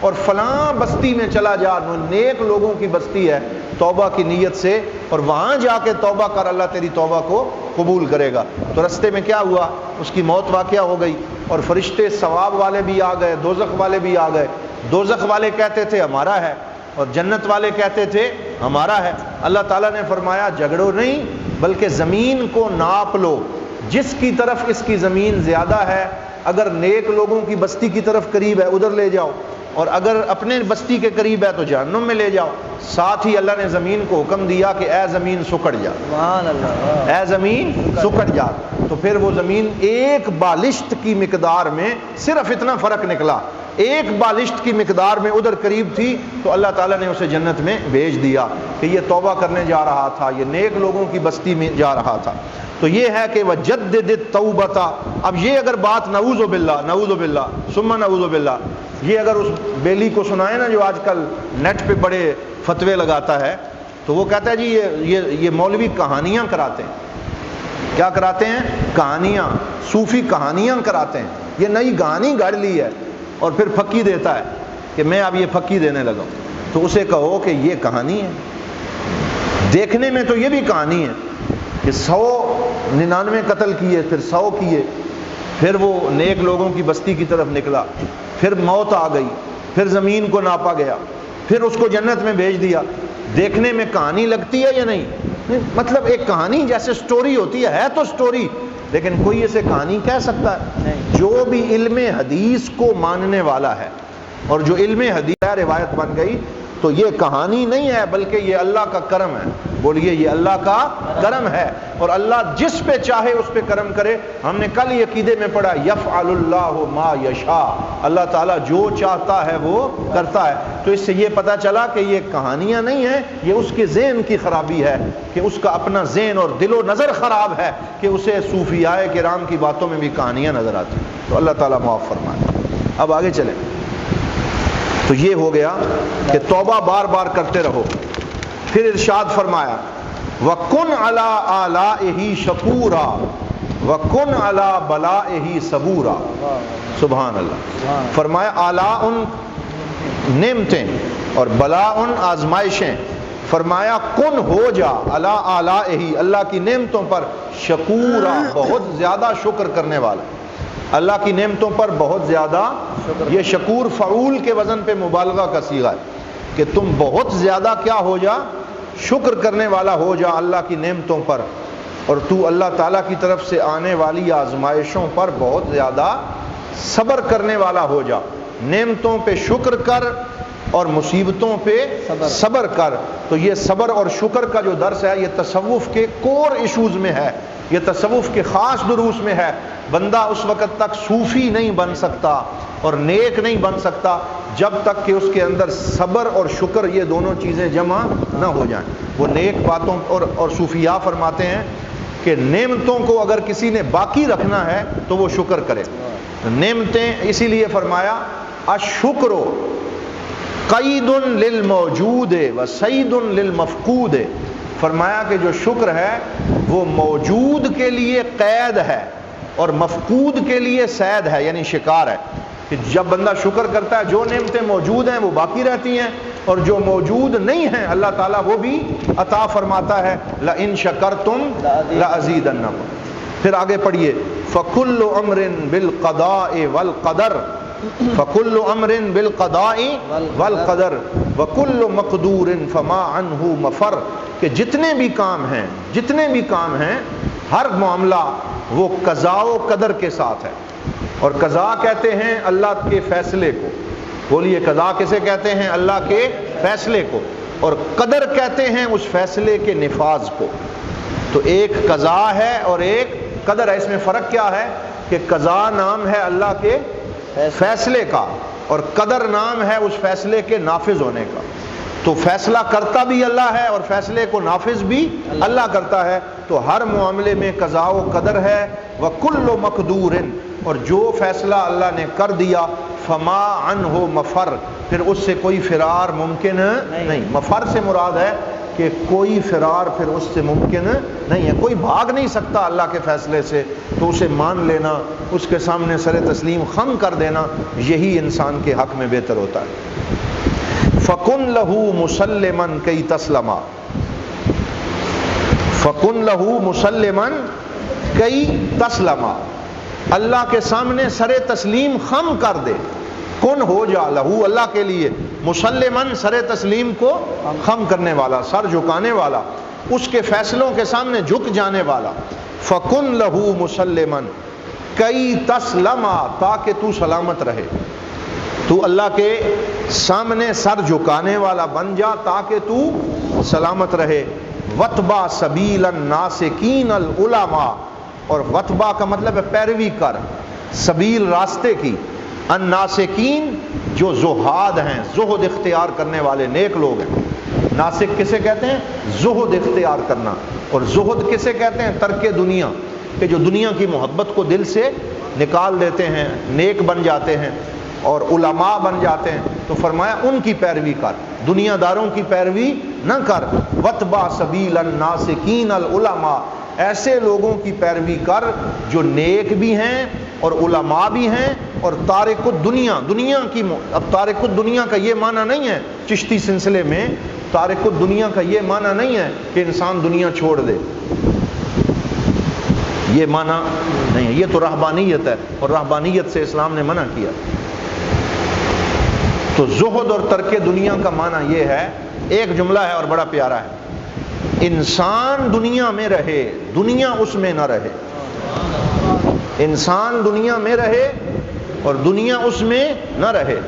اور فلاں بستی میں چلا جا، نیک لوگوں کی بستی ہے، توبہ کی نیت سے، اور وہاں جا کے توبہ کر، اللہ تیری توبہ کو قبول کرے گا۔ تو رستے میں کیا ہوا؟ اس کی موت واقعہ ہو گئی، اور فرشتے ثواب والے بھی آ گئے، دوزخ والے بھی آ گئے۔ دوزخ والے کہتے تھے ہمارا ہے، اور جنت والے کہتے تھے ہمارا ہے۔ اللہ تعالیٰ نے فرمایا جھگڑو نہیں، بلکہ زمین کو ناپ لو، جس کی طرف اس کی زمین زیادہ ہے، اگر نیک لوگوں کی بستی کی طرف قریب ہے ادھر لے جاؤ، اور اگر اپنے بستی کے قریب ہے تو جہنم میں لے جاؤ۔ ساتھ ہی اللہ نے زمین کو حکم دیا کہ اے زمین سکڑ جا، سبحان اللہ، اے زمین سکڑ جا۔ تو پھر وہ زمین ایک بالشت کی مقدار میں، صرف اتنا فرق نکلا، ایک بالشت کی مقدار میں ادھر قریب تھی، تو اللہ تعالیٰ نے اسے جنت میں بھیج دیا کہ یہ توبہ کرنے جا رہا تھا، یہ نیک لوگوں کی بستی میں جا رہا تھا۔ تو یہ ہے کہ وجدد التوبۃ۔ اب یہ اگر بات نعوذ باللہ ثم نعوذ باللہ، یہ اگر اس بیلی کو سنائے نا جو آج کل نیٹ پہ بڑے فتوے لگاتا ہے، تو وہ کہتا ہے جی یہ مولوی کہانیاں کراتے ہیں۔ کیا کراتے ہیں؟ کہانیاں، صوفی کہانیاں کراتے ہیں۔ یہ نئی کہانی گڑ لی ہے اور پھر پھکی دیتا ہے کہ میں اب یہ پھکی دینے لگا ہوں۔ تو اسے کہو کہ یہ کہانی ہے، دیکھنے میں تو یہ بھی کہانی ہے کہ 199 قتل کیے، پھر 100 کیے، پھر وہ نیک لوگوں کی بستی کی طرف نکلا، پھر موت آ گئی، پھر زمین کو ناپا گیا، پھر اس کو جنت میں بھیج دیا۔ دیکھنے میں کہانی لگتی ہے یا نہیں؟ مطلب ایک کہانی جیسے سٹوری ہوتی ہے تو سٹوری، لیکن کوئی اسے کہانی کہہ سکتا ہے؟ نہیں۔ جو بھی علم حدیث کو ماننے والا ہے اور جو علم حدیث روایت بن گئی تو یہ کہانی نہیں ہے بلکہ یہ اللہ کا کرم ہے. بولیے یہ اللہ کا کرم ہے، اور اللہ جس پہ چاہے اس پہ کرم کرے. ہم نے کل یہ عقیدے میں پڑھا یفعل اللہ ما یشاء، اللہ تعالیٰ جو چاہتا ہے وہ کرتا ہے. تو اس سے یہ پتہ چلا کہ یہ کہانیاں نہیں ہیں، یہ اس کے ذہن کی خرابی ہے کہ اس کا اپنا ذہن اور دل و نظر خراب ہے کہ اسے صوفیاء کرام کی باتوں میں بھی کہانیاں نظر آتی ہیں. تو اللہ تعالیٰ معاف فرمائے. اب آگے چلیں. تو یہ ہو گیا کہ توبہ بار بار کرتے رہو. پھر ارشاد فرمایا وَكُنْ عَلَىٰ آلَائِهِ شَكُورًا وَكُنْ عَلَىٰ بَلَائِهِ صَبُورًا. سبحان اللہ. فرمایا آلاء نعمتیں اور بلاء آزمائشیں. فرمایا کن ہو جا علی آلائہ اللہ کی نعمتوں پر شکورا بہت زیادہ شکر کرنے والا. اللہ کی نعمتوں پر بہت زیادہ، یہ شکور فعول کے وزن پہ مبالغہ کا صیغہ ہے کہ تم بہت زیادہ کیا ہو جا، شکر کرنے والا ہو جا اللہ کی نعمتوں پر، اور تو اللہ تعالیٰ کی طرف سے آنے والی آزمائشوں پر بہت زیادہ صبر کرنے والا ہو جا. نعمتوں پہ شکر کر اور مصیبتوں پہ صبر کر. تو یہ صبر اور شکر کا جو درس ہے یہ تصوف کے کور ایشوز میں ہے، یہ تصوف کے خاص دروس میں ہے. بندہ اس وقت تک صوفی نہیں بن سکتا اور نیک نہیں بن سکتا جب تک کہ اس کے اندر صبر اور شکر یہ دونوں چیزیں جمع نہ ہو جائیں. وہ نیک باتوں اور صوفیاء فرماتے ہیں کہ نعمتوں کو اگر کسی نے باقی رکھنا ہے تو وہ شکر کرے. نعمتیں اسی لیے فرمایا الشکر قید للموجود و سید للمفقود. فرمایا کہ جو شکر ہے وہ موجود کے لیے قید ہے اور مفقود کے لیے صید ہے، یعنی شکار ہے. کہ جب بندہ شکر کرتا ہے جو نعمتیں موجود ہیں وہ باقی رہتی ہیں، اور جو موجود نہیں ہیں اللہ تعالیٰ وہ بھی عطا فرماتا ہے. لَإِن شَكَرْتُمْ لَأَزِيدَنَّكُمْ. پھر آگے پڑھیے فَكُلُّ أَمْرٍ بِالْقَضَاءِ وَالْقَدَرِ فَكُلُّ أَمْرٍ بِالْقَضَاءِ وَالْقَدَرِ وَكُلُّ مَقْدُورٍ فَمَا عَنْهُ مَفَرٍ. کہ جتنے بھی کام ہیں ہر معاملہ وہ قضاء و قدر کے ساتھ ہے. اور قضاء کہتے ہیں اللہ کے فیصلے کو. بولیے قضاء کسے کہتے ہیں؟ اللہ کے فیصلے کو. اور قدر کہتے ہیں اس فیصلے کے نفاذ کو. تو ایک قضاء ہے اور ایک قدر ہے. اس میں فرق کیا ہے کہ قضاء نام ہے اللہ کے فیصلے کا اور قدر نام ہے اس فیصلے کے نافذ ہونے کا. تو فیصلہ کرتا بھی اللہ ہے اور فیصلے کو نافذ بھی اللہ کرتا ہے. تو ہر معاملے میں قضاء و قدر ہے. وَكُلُّ مَقْدُورٍ، اور جو فیصلہ اللہ نے کر دیا فما عنہ مفر، پھر اس سے کوئی فرار ممکن نہیں. مفر سے مراد ہے کہ کوئی فرار پھر اس سے ممکن نہیں ہے. کوئی بھاگ نہیں سکتا اللہ کے فیصلے سے. تو اسے مان لینا، اس کے سامنے سر تسلیم خم کر دینا، یہی انسان کے حق میں بہتر ہوتا ہے. فَكُنْ لَهُ مُسَلِّمًا كَيْ تَسْلَمَا فَكُنْ لَهُ مُسَلِّمًا كَيْ تَسْلَمَا. اللہ کے سامنے سر تسلیم خم کر دے. کن ہو جا لہو اللہ کے لیے، مسلمن سر تسلیم کو خم کرنے والا، سر جھکانے والا، اس کے فیصلوں کے سامنے جھک جانے والا. فَكُنْ لَهُ مُسَلِّمًا كَيْ تَسْلَمَا، تاکہ تو سلامت رہے. تو اللہ کے سامنے سر جھکانے والا بن جا تاکہ تو سلامت رہے. وَاتْبَعْ سَبِيلَ النَّاسِكِينَ الْعُلَمَاء، اور وَاتْبَعْ کا مطلب ہے پیروی کر، سبیل راستے کی، الناسکین جو زہاد ہیں، زہد اختیار کرنے والے نیک لوگ ہیں. ناسک کسے کہتے ہیں؟ زہد اختیار کرنا. اور زہد کسے کہتے ہیں؟ ترک دنیا، کہ جو دنیا کی محبت کو دل سے نکال دیتے ہیں، نیک بن جاتے ہیں اور علماء بن جاتے ہیں. تو فرمایا ان کی پیروی کر، دنیا داروں کی پیروی نہ کر. وَاتْبَعْ سَبِيلَ النَّاسِكِينَ الْعُلَمَاء، ایسے لوگوں کی پیروی کر جو نیک بھی ہیں اور علماء بھی ہیں اور تارک الدنیا، دنیا کی. اب تارک الدنیا کا یہ معنی نہیں ہے چشتی سلسلے میں، تارک الدنیا کا یہ معنی نہیں ہے کہ انسان دنیا چھوڑ دے، یہ معنی نہیں ہے. یہ تو رہبانیت ہے اور رہبانیت سے اسلام نے منع کیا. تو زہد اور ترک دنیا کا معنی یہ ہے، ایک جملہ ہے اور بڑا پیارا ہے، انسان دنیا میں رہے، دنیا اس میں نہ رہے. انسان دنیا میں رہے اور دنیا اس میں نہ رہے.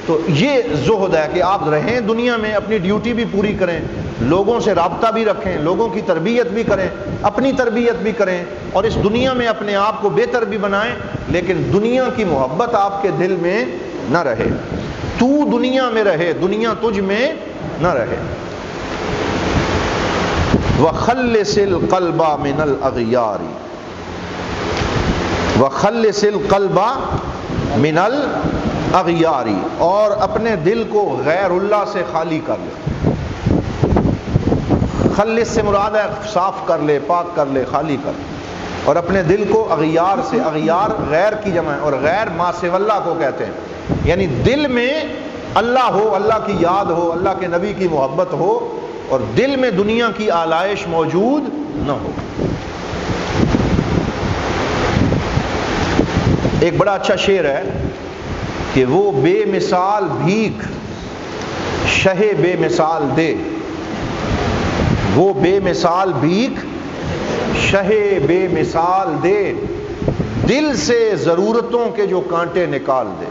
تو یہ زہد ہے کہ آپ رہیں دنیا میں، اپنی ڈیوٹی بھی پوری کریں، لوگوں سے رابطہ بھی رکھیں، لوگوں کی تربیت بھی کریں، اپنی تربیت بھی کریں، اور اس دنیا میں اپنے آپ کو بہتر بھی بنائیں، لیکن دنیا کی محبت آپ کے دل میں نہ رہے. تو دنیا میں رہے، دنیا تجھ میں نہ رہے. وَخَلِّصِ الْقَلْبَ مِنَ الْأَغْيَارِ، وَخَلِّصِ الْقَلْبَ مِنَ الْأَغْيَارِ، اور اپنے دل کو غیر اللہ سے خالی کر لے. خلص سے مراد ہے صاف کر لے، پاک کر لے، خالی کر لے. اور اپنے دل کو اغیار سے، اغیار غیر کی جمع ہے، اور غیر ما سوی اللہ کو کہتے ہیں، یعنی دل میں اللہ ہو، اللہ کی یاد ہو، اللہ کے نبی کی محبت ہو، اور دل میں دنیا کی آلائش موجود نہ ہو. ایک بڑا اچھا شعر ہے کہ وہ بے مثال بھیک شہ بے مثال دے، وہ بے مثال بھیک شہ بے مثال دے، دل سے ضرورتوں کے جو کانٹے نکال دے.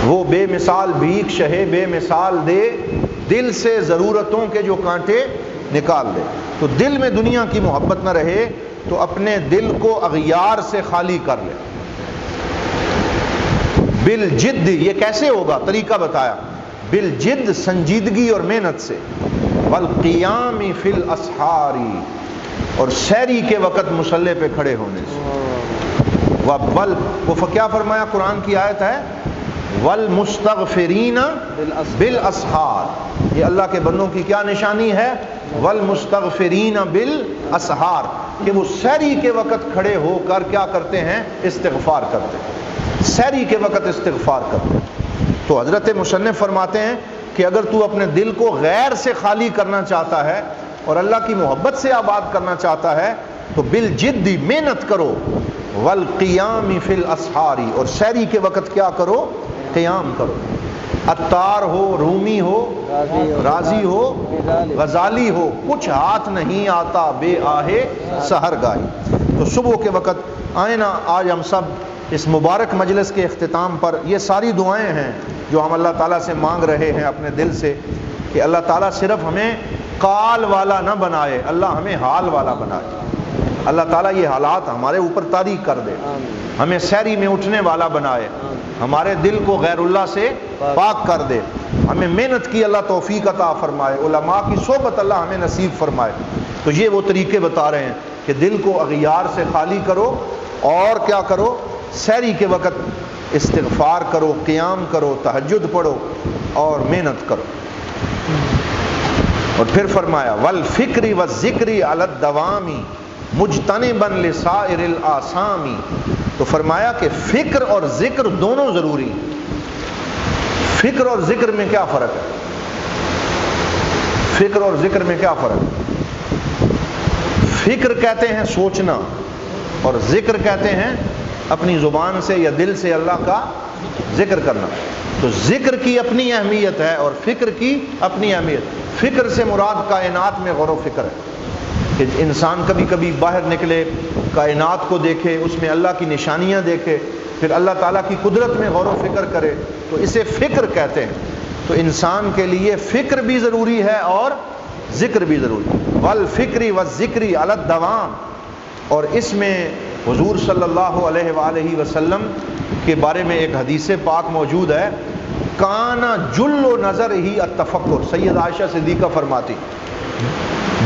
وہ بے مثال بھیک شہ بے مثال دے، دل سے ضرورتوں کے جو کانٹے نکال دے. تو دل میں دنیا کی محبت نہ رہے تو اپنے دل کو اغیار سے خالی کر لے. بالجد، یہ کیسے ہوگا؟ طریقہ بتایا. بالجد، سنجیدگی اور محنت سے. والقیام فی الاسحار، اور سحری کے وقت مصلی پہ کھڑے ہونے سے. وہ کیا فرمایا؟ قرآن کی آیت ہے والمستغفرین بالاسحار. یہ اللہ کے بندوں کی کیا نشانی ہے؟ والمستغفرین بالاسحار، کہ وہ سحری کے وقت کھڑے ہو کر کیا کرتے ہیں؟ استغفار کرتے ہیں. سحری کے وقت استغفار کرتے ہیں. تو حضرت مصنف فرماتے ہیں کہ اگر تو اپنے دل کو غیر سے خالی کرنا چاہتا ہے اور اللہ کی محبت سے آباد کرنا چاہتا ہے تو بالجد محنت کرو. والقیام فی الاسحار، اور سحری کے وقت کیا کرو؟ قیام کرو. عطار ہو، رومی ہو، رازی ہو، غزالی ہو، کچھ ہاتھ نہیں آتا بے آہے سحر گائی. تو صبح کے وقت آئے نا، آج ہم سب اس مبارک مجلس کے اختتام پر یہ ساری دعائیں ہیں جو ہم اللہ تعالیٰ سے مانگ رہے ہیں اپنے دل سے، کہ اللہ تعالیٰ صرف ہمیں قال والا نہ بنائے، اللہ ہمیں حال والا بنائے. اللہ تعالیٰ یہ حالات ہمارے اوپر طاری کر دے، ہمیں سحری میں اٹھنے والا بنائے، ہمارے دل کو غیر اللہ سے پاک کر دے، ہمیں محنت کی اللہ توفیق عطا فرمائے، علماء کی صحبت اللہ ہمیں نصیب فرمائے. تو یہ وہ طریقے بتا رہے ہیں کہ دل کو اغیار سے خالی کرو، اور کیا کرو؟ سحری کے وقت استغفار کرو، قیام کرو، تہجد پڑھو اور محنت کرو. اور پھر فرمایا والفکر والذکر علی الدوام مجتنبا لسائر الآثام. تو فرمایا کہ فکر اور ذکر دونوں ضروری ہیں. فکر اور ذکر میں کیا فرق ہے؟ فکر اور ذکر میں کیا فرق ہے؟ فکر کہتے ہیں سوچنا، اور ذکر کہتے ہیں اپنی زبان سے یا دل سے اللہ کا ذکر کرنا. تو ذکر کی اپنی اہمیت ہے اور فکر کی اپنی اہمیت. فکر سے مراد کائنات میں غور و فکر ہے، کہ انسان کبھی کبھی باہر نکلے، کائنات کو دیکھے، اس میں اللہ کی نشانیاں دیکھے، پھر اللہ تعالیٰ کی قدرت میں غور و فکر کرے، تو اسے فکر کہتے ہیں. تو انسان کے لیے فکر بھی ضروری ہے اور ذکر بھی ضروری ہے. والفکر والذکر علی الدوام. اور اس میں حضور صلی اللہ علیہ وآلہ وسلم کے بارے میں ایک حدیث پاک موجود ہے، کانا جل نظر ہی التفکر. سید عائشہ صدیقہ فرماتی،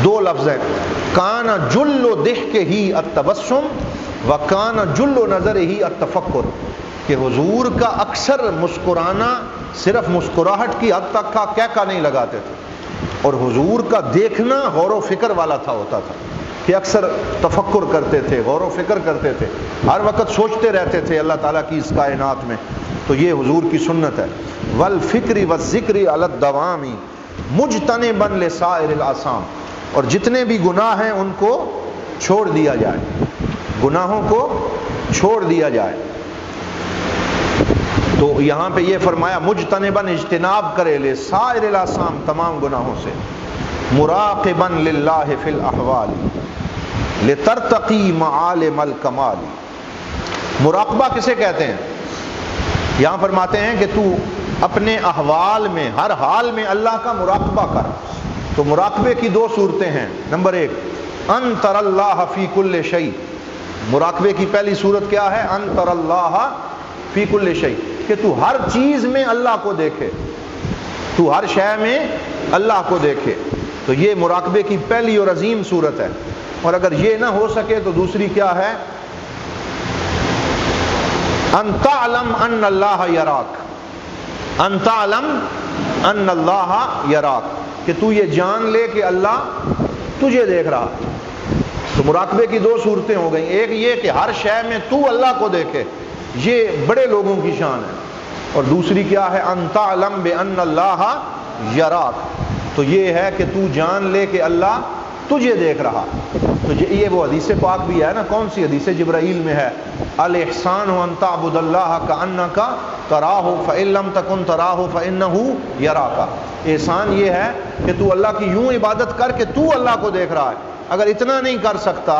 دو لفظ ہیں، کانا جل ضحک ہی التبسم و کانا جل نظر ہی التفکر، کہ حضور کا اکثر مسکرانا صرف مسکراہٹ کی حد تک کا کہکا نہیں لگاتے تھے، اور حضور کا دیکھنا غور و فکر والا ہوتا تھا، کہ اکثر تفکر کرتے تھے، غور و فکر کرتے تھے، ہر وقت سوچتے رہتے تھے اللہ تعالیٰ کی اس کائنات میں. تو یہ حضور کی سنت ہے. والفکر والذکر علی الدوام مجتنبا لسائر الآثام. اور جتنے بھی گناہ ہیں ان کو چھوڑ دیا جائے، گناہوں کو چھوڑ دیا جائے. تو یہاں پہ یہ فرمایا مجتنبا، اجتناب کرے، لسائر الآثام، تمام گناہوں سے. مراقبا للہ فی الاحوال، لترتقی معالم الکمال۔ مراقبہ کسے کہتے ہیں؟ یہاں فرماتے ہیں کہ تو اپنے احوال میں، ہر حال میں اللہ کا مراقبہ کر۔ تو مراقبے کی دو صورتیں ہیں۔ نمبر ایک، ان تر اللہ فی کل شیء۔ مراقبے کی پہلی صورت کیا ہے؟ ان تر اللہ فی کل شیء، کہ تو ہر چیز میں اللہ کو دیکھے، تو ہر شے میں اللہ کو دیکھے۔ تو یہ مراقبے کی پہلی اور عظیم صورت ہے۔ اور اگر یہ نہ ہو سکے تو دوسری کیا ہے؟ ان تعلم ان اللہ یراک، ان تعلم ان اللہ یراک، کہ تو یہ جان لے کہ اللہ تجھے دیکھ رہا۔ تو مراقبے کی دو صورتیں ہو گئیں، ایک یہ کہ ہر شے میں تو اللہ کو دیکھے، یہ بڑے لوگوں کی شان ہے، اور دوسری کیا ہے؟ ان تعلم بان اللہ یراک، تو یہ ہے کہ تو جان لے کہ اللہ تجھے دیکھ رہا۔ تو یہ وہ حدیث پاک بھی ہے نا، کون سی حدیث جبرائیل میں ہے؟ الاحسان ان تعبد اللہ کانک تراہ فان لم تکن تراہ فانہ یراک۔ احسان یہ ہے کہ تو اللہ کی یوں عبادت کر کہ تو اللہ کو دیکھ رہا ہے۔ اگر اتنا نہیں کر سکتا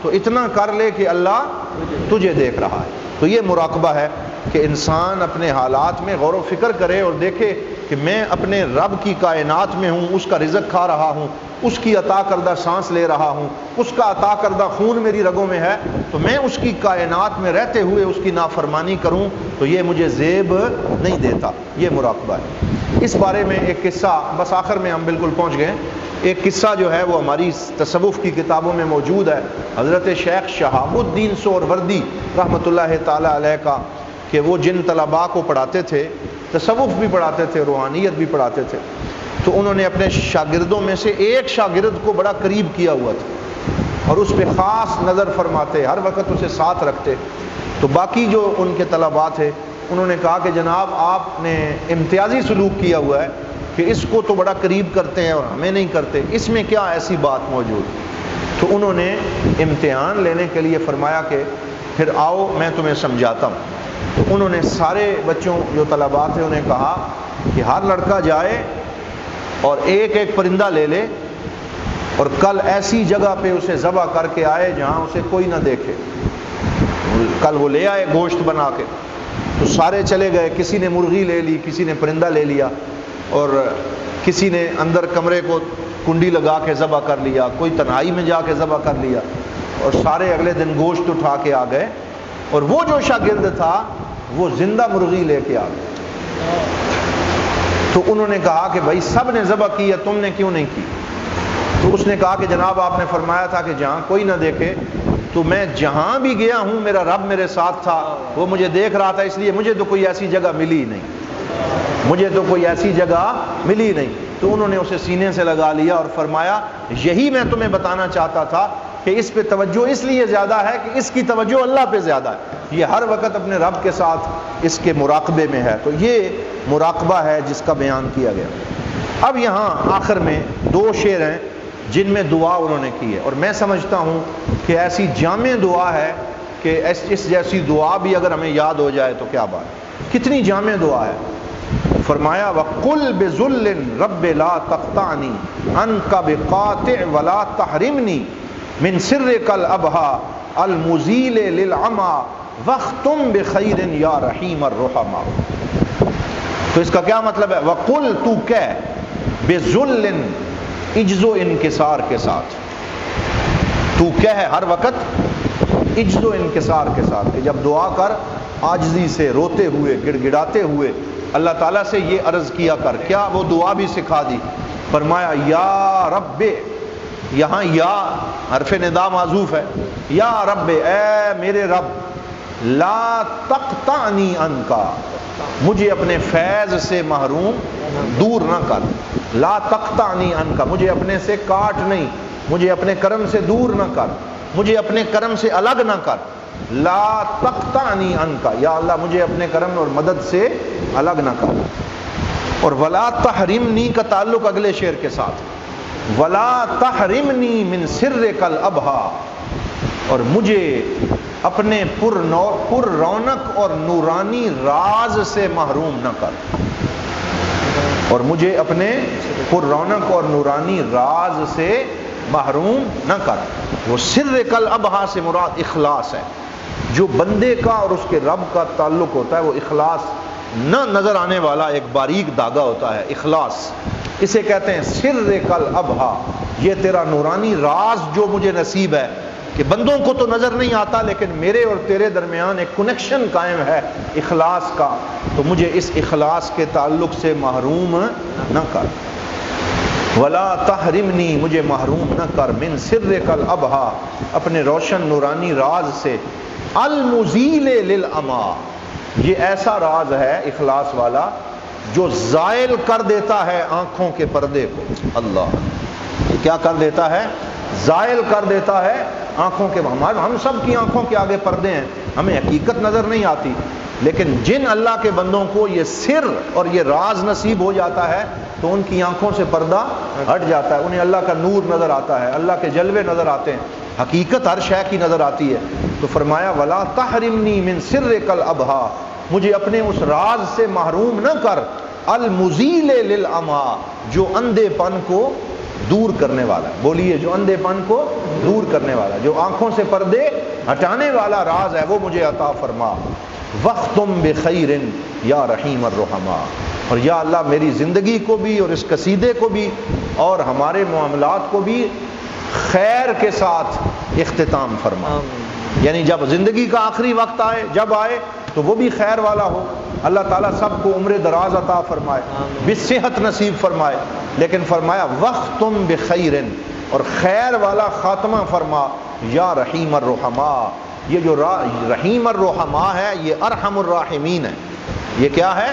تو اتنا کر لے کہ اللہ تجھے دیکھ رہا ہے۔ تو یہ مراقبہ ہے کہ انسان اپنے حالات میں غور و فکر کرے اور دیکھے کہ میں اپنے رب کی کائنات میں ہوں، اس کا رزق کھا رہا ہوں، اس کی عطا کردہ سانس لے رہا ہوں، اس کا عطا کردہ خون میری رگوں میں ہے، تو میں اس کی کائنات میں رہتے ہوئے اس کی نافرمانی کروں تو یہ مجھے زیب نہیں دیتا۔ یہ مراقبہ ہے۔ اس بارے میں ایک قصہ، بس آخر میں ہم بالکل پہنچ گئے، ایک قصہ جو ہے وہ ہماری تصوف کی کتابوں میں موجود ہے، حضرت شیخ شہاب الدین سہروردی رحمۃ اللہ تعالی علیہ کا، کہ وہ جن طلباء کو پڑھاتے تھے، تصوف بھی پڑھاتے تھے، روحانیت بھی پڑھاتے تھے، تو انہوں نے اپنے شاگردوں میں سے ایک شاگرد کو بڑا قریب کیا ہوا تھا اور اس پہ خاص نظر فرماتے، ہر وقت اسے ساتھ رکھتے۔ تو باقی جو ان کے طلباء تھے انہوں نے کہا کہ جناب آپ نے امتیازی سلوک کیا ہوا ہے کہ اس کو تو بڑا قریب کرتے ہیں اور ہمیں نہیں کرتے، اس میں کیا ایسی بات موجود؟ تو انہوں نے امتحان لینے کے لیے فرمایا کہ پھر آؤ میں تمہیں سمجھاتا ہوں۔ تو انہوں نے سارے بچوں جو طلباء تھے انہیں کہا کہ ہر لڑکا جائے اور ایک ایک پرندہ لے لے اور کل ایسی جگہ پہ اسے ذبح کر کے آئے جہاں اسے کوئی نہ دیکھے۔ کل وہ لے آئے گوشت بنا کے، تو سارے چلے گئے، کسی نے مرغی لے لی، کسی نے پرندہ لے لیا، اور کسی نے اندر کمرے کو کنڈی لگا کے ذبح کر لیا، کوئی تنہائی میں جا کے ذبح کر لیا، اور سارے اگلے دن گوشت اٹھا کے آ گئے، اور وہ جو شاگرد تھا وہ زندہ مرغی لے کے آ گیا۔ تو انہوں نے کہا کہ بھائی سب نے ذبح کی ہے، تم نے کیوں نہیں کی؟ تو اس نے کہا کہ جناب آپ نے فرمایا تھا کہ جہاں کوئی نہ دیکھے، تو میں جہاں بھی گیا ہوں میرا رب میرے ساتھ تھا، وہ مجھے دیکھ رہا تھا، اس لیے مجھے تو کوئی ایسی جگہ ملی نہیں، مجھے تو کوئی ایسی جگہ ملی نہیں۔ تو انہوں نے اسے سینے سے لگا لیا اور فرمایا یہی میں تمہیں بتانا چاہتا تھا کہ اس پہ توجہ اس لیے زیادہ ہے کہ اس کی توجہ اللہ پہ زیادہ ہے، یہ ہر وقت اپنے رب کے ساتھ اس کے مراقبے میں ہے۔ تو یہ مراقبہ ہے جس کا بیان کیا گیا۔ اب یہاں آخر میں دو شعر ہیں جن میں دعا انہوں نے کی ہے، اور میں سمجھتا ہوں کہ ایسی جامع دعا ہے کہ اس جیسی دعا بھی اگر ہمیں یاد ہو جائے تو کیا بات، کتنی جامع دعا ہے۔ فرمایا وَقُلْ بِذُلٍّ رَبِّ لَا تَقْطَعْنِي عَنْكَ بِقَاطِعْ وَلَا تَحْرِمْنِي مِنْ سِرِّكَ الْأَبْهَى الْمُزِيلِ لِلْعَمَى وَاخْتُمْ بِخَيْرٍ يَا رَحِيمَ الرُّحَمَا۔ تو اس کا کیا مطلب ہے؟ وَقُلْ تو کہہ، بِذُلٍّ عجز و انکسار کے ساتھ، تو کہہ ہر وقت عجز و انکسار کے ساتھ، کہ جب دعا کر عاجزی سے، روتے ہوئے، گڑ گڑاتے ہوئے اللہ تعالیٰ سے یہ عرض کیا کر۔ کیا وہ دعا بھی سکھا دی؟ فرمایا یا رب، یہاں یا حرف ندا معذوف ہے، یا رب اے میرے رب، لا تقطعنی عنکا، مجھے اپنے فیض سے محروم دور نہ کر، لا تقطعنی عنکا، مجھے اپنے سے کاٹ نہیں، مجھے اپنے کرم سے دور نہ کر، مجھے اپنے کرم سے الگ نہ کر، لا تقطعنی عنکا، یا اللہ مجھے اپنے کرم اور مدد سے الگ نہ کر۔ اور ولا تحرمنی کا تعلق اگلے شعر کے ساتھ، ولا تحرمنی من سرک الابہا، اور مجھے اپنے پر رونق اور نورانی راز سے محروم نہ کر، اور مجھے اپنے پر رونق اور نورانی راز سے محروم نہ کر. وہ سر کل ابہا سے مراد اخلاص ہے. جو بندے کا اور اس کے رب کا تعلق ہوتا ہے وہ اخلاص نہ نظر آنے والا ایک باریک دھاگا ہوتا ہے، اخلاص. اسے کہتے ہیں سر کل ابہا. یہ تیرا نورانی راز جو مجھے نصیب ہے کہ بندوں کو تو نظر نہیں آتا لیکن میرے اور تیرے درمیان ایک کنیکشن قائم ہے اخلاص کا، تو مجھے اس اخلاص کے تعلق سے محروم نہ کر. ولا تحرمنی، مجھے محروم نہ کر، من سرک الابہا، اپنے روشن نورانی راز سے، المزیل للعما، یہ ایسا راز ہے اخلاص والا جو زائل کر دیتا ہے آنکھوں کے پردے کو. اللہ، یہ کیا کر دیتا ہے؟ زائل کر دیتا ہے آنکھوں کے. ہم سب کی آنکھوں کے آگے پردے ہیں، ہمیں حقیقت نظر نہیں آتی، لیکن جن اللہ کے بندوں کو یہ سر اور یہ راز نصیب ہو جاتا ہے تو ان کی آنکھوں سے پردہ ہٹ جاتا ہے، انہیں اللہ کا نور نظر آتا ہے، اللہ کے جلوے نظر آتے ہیں، حقیقت ہر شے کی نظر آتی ہے. تو فرمایا ولا تحرمنی من سرک الابہا، مجھے اپنے اس راز سے محروم نہ کر، المزیل للعما، جو اندھے پن کو دور کرنے والا. بولیے، جو اندھے پن کو دور کرنے والا، جو آنکھوں سے پردے ہٹانے والا راز ہے وہ مجھے عطا فرما. وختم بخیر یا رحیم الرحماء، اور یا اللہ میری زندگی کو بھی اور اس قصیدے کو بھی اور ہمارے معاملات کو بھی خیر کے ساتھ اختتام فرما. یعنی جب زندگی کا آخری وقت آئے، جب آئے تو وہ بھی خیر والا ہو. اللہ تعالیٰ سب کو عمر دراز عطا فرمائے، بصحت نصیب فرمائے، لیکن فرمایا وختم بخیر، اور خیر والا خاتمہ فرما. یا رحیم الرحماء، یہ جو رحیم الرحماء ہے یہ ارحم الراحمین ہے. یہ کیا ہے؟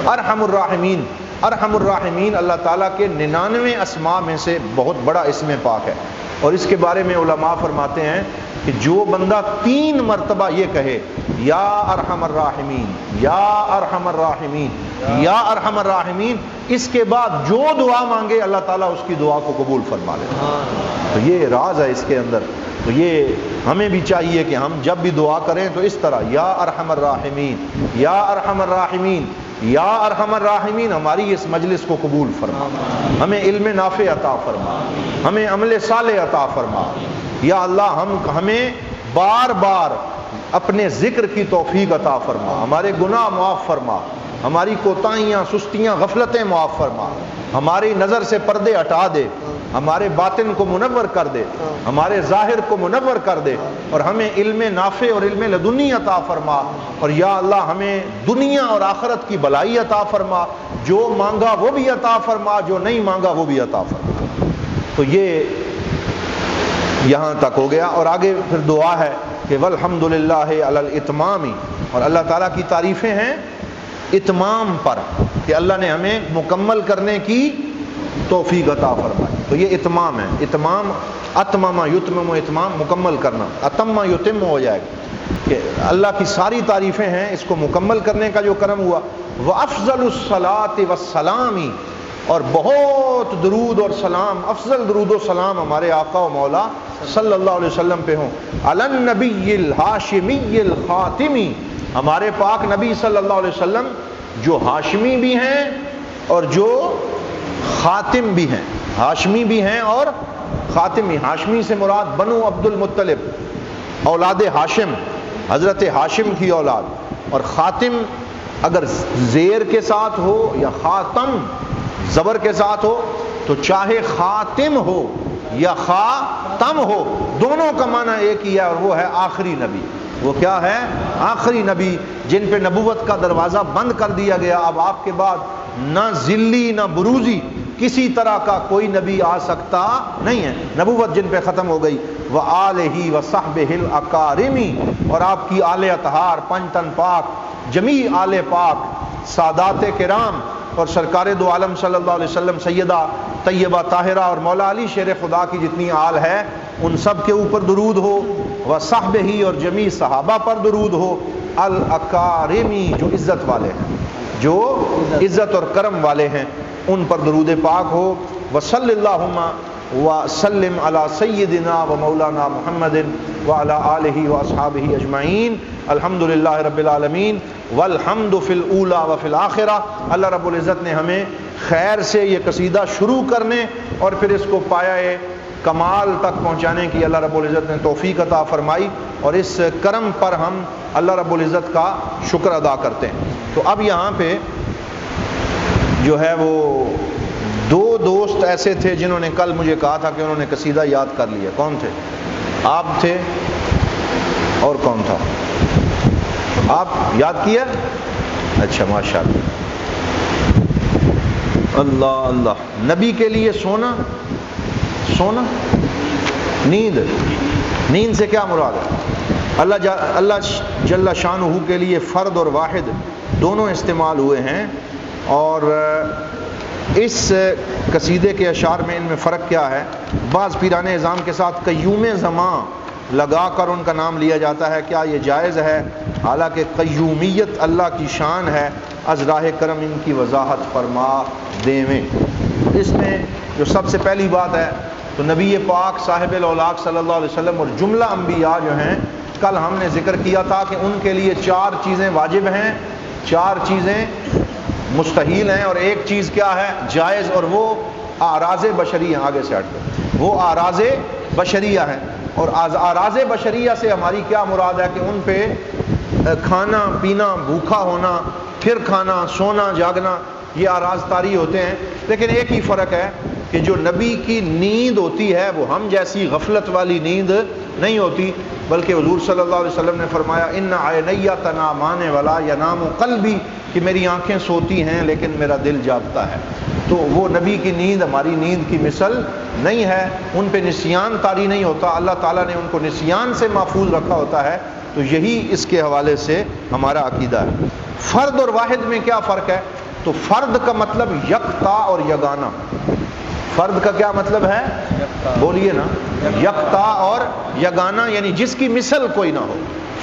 ارحم الراحمین. ارحم الراحمین اللہ تعالیٰ کے 99 اسماء میں سے بہت بڑا اسم پاک ہے، اور اس کے بارے میں علماء فرماتے ہیں کہ جو بندہ 3 مرتبہ یہ کہے یا ارحم الراحمین، یا ارحم الراحمین، یا ارحم الراحمین، اس کے بعد جو دعا مانگے اللہ تعالیٰ اس کی دعا کو قبول فرما لے. تو یہ راز ہے اس کے اندر. تو یہ ہمیں بھی چاہیے کہ ہم جب بھی دعا کریں تو اس طرح یا ارحم الراحمین، یا ارحم الراحمین، یا ارحم الراحمین. ہماری اس مجلس کو قبول فرما، ہمیں علم نافع عطا فرما، ہمیں عمل صالح عطا فرما. یا اللہ ہمیں بار بار اپنے ذکر کی توفیق عطا فرما، ہمارے گناہ معاف فرما، ہماری کوتاہیاں، سستیاں، غفلتیں معاف فرما، ہماری نظر سے پردے ہٹا دے، ہمارے باطن کو منور کر دے، ہمارے ظاہر کو منور کر دے، اور ہمیں علم نافع اور علم لدنی عطا فرما. اور یا اللہ ہمیں دنیا اور آخرت کی بھلائی عطا فرما، جو مانگا وہ بھی عطا فرما، جو نہیں مانگا وہ بھی عطا فرما. تو یہ یہاں تک ہو گیا، اور آگے پھر دعا ہے کہ والحمدللہ علی الاتمام، اور اللہ تعالیٰ کی تعریفیں ہیں اتمام پر کہ اللہ نے ہمیں مکمل کرنے کی توفیق عطا فرمائی. تو یہ اتمام ہے. اتمام، اتمم یتمم، اتمام مکمل کرنا، اتم یتم ہو جائے گا کہ اللہ کی ساری تعریفیں ہیں، اس کو مکمل کرنے کا جو کرم ہوا. وافضل الصلاۃ والسلام، اور بہت درود اور سلام، افضل درود و سلام ہمارے آقا و مولا صلی اللہ علیہ وسلم پہ ہوں. علی النبی الہاشمی الخاتمی، ہمارے پاک نبی صلی اللہ علیہ وسلم جو ہاشمی بھی ہیں اور جو خاتم بھی ہیں. ہاشمی بھی ہیں اور خاتمی. ہاشمی سے مراد بنو عبد المطلب، اولاد ہاشم، حضرت ہاشم کی اولاد. اور خاتم اگر زیر کے ساتھ ہو یا خاتم زبر کے ساتھ ہو تو چاہے خاتم ہو یا خاتم ہو، دونوں کا معنی ایک ہی ہے، اور وہ ہے آخری نبی. وہ کیا ہے؟ آخری نبی، جن پہ نبوت کا دروازہ بند کر دیا گیا. اب آپ کے بعد نہ ذلی نہ بروزی کسی طرح کا کوئی نبی آ سکتا نہیں ہے. نبوت جن پہ ختم ہو گئی. وآلہ وصحبہ الاکارم، اور آپ کی آل اطہار، پنج تن پاک، جمیع آل پاک، سادات کرام، اور سرکار دو عالم صلی اللہ علیہ وسلم سیدہ طیبہ طاہرہ اور مولا علی شیر خدا کی جتنی آل ہے ان سب کے اوپر درود ہو. وصحبہ، اور جمیع صحابہ پر درود ہو. الاکارمی، جو عزت والے ہیں، جو عزت اور کرم والے ہیں، ان پر درود پاک ہو. وصلی اللہم وسلم علی سیدنا و مولانا محمد وعلی آلہ واصحابہ اجمعین. الحمدللہ رب العالمین، والحمد فی الاولی و فی الآخرہ. اللہ رب العزت نے ہمیں خیر سے یہ قصیدہ شروع کرنے اور پھر اس کو پایہ کمال تک پہنچانے کی اللہ رب العزت نے توفیق عطا فرمائی، اور اس کرم پر ہم اللہ رب العزت کا شکر ادا کرتے ہیں۔ تو اب یہاں پہ جو ہے وہ دو دوست ایسے تھے جنہوں نے کل مجھے کہا تھا کہ انہوں نے قصیدہ یاد کر لیا۔ کون تھے؟ آپ تھے اور کون تھا؟ آپ یاد کیا؟ اچھا ماشاءاللہ، اللہ اللہ۔ نبی کے لیے سونا، سونا، نیند سے کیا مراد ہے؟ اللہ جل شانہ کے لیے فرد اور واحد دونوں استعمال ہوئے ہیں، اور اس قصیدے کے اشعار میں ان میں فرق کیا ہے؟ بعض پیران اعظام کے ساتھ قیوم زمان لگا کر ان کا نام لیا جاتا ہے، کیا یہ جائز ہے؟ حالانکہ قیومیت اللہ کی شان ہے، از راہ کرم ان کی وضاحت فرما دیویں۔ اس میں جو سب سے پہلی بات ہے تو نبی پاک صاحب الاولاق صلی اللہ علیہ وسلم اور جملہ انبیاء جو ہیں، کل ہم نے ذکر کیا تھا کہ ان کے لیے 4 چیزیں واجب ہیں، 4 چیزیں مستحیل ہیں، اور ایک چیز کیا ہے؟ جائز، اور وہ اعراض بشریہ ہیں۔ آگے سے ہٹ کر وہ اعراض بشریہ ہیں، اور اعراض بشریہ سے ہماری کیا مراد ہے کہ ان پہ کھانا پینا، بھوکا ہونا، پھر کھانا، سونا، جاگنا، یہ اعراض طاری ہوتے ہیں۔ لیکن ایک ہی فرق ہے کہ جو نبی کی نیند ہوتی ہے وہ ہم جیسی غفلت والی نیند نہیں ہوتی، بلکہ حضور صلی اللہ علیہ وسلم نے فرمایا ان عینی تنامان ولا ینام قلبی، کہ میری آنکھیں سوتی ہیں لیکن میرا دل جاگتا ہے۔ تو وہ نبی کی نیند ہماری نیند کی مثل نہیں ہے، ان پہ نسیان طاری نہیں ہوتا، اللہ تعالیٰ نے ان کو نسیان سے محفوظ رکھا ہوتا ہے۔ تو یہی اس کے حوالے سے ہمارا عقیدہ ہے۔ فرد اور واحد میں کیا فرق ہے؟ تو فرد کا مطلب یکتا اور یگانہ۔ فرد کا کیا مطلب ہے؟ بولیے نا، یکتا اور یگانہ، یعنی جس کی مثل کوئی نہ ہو،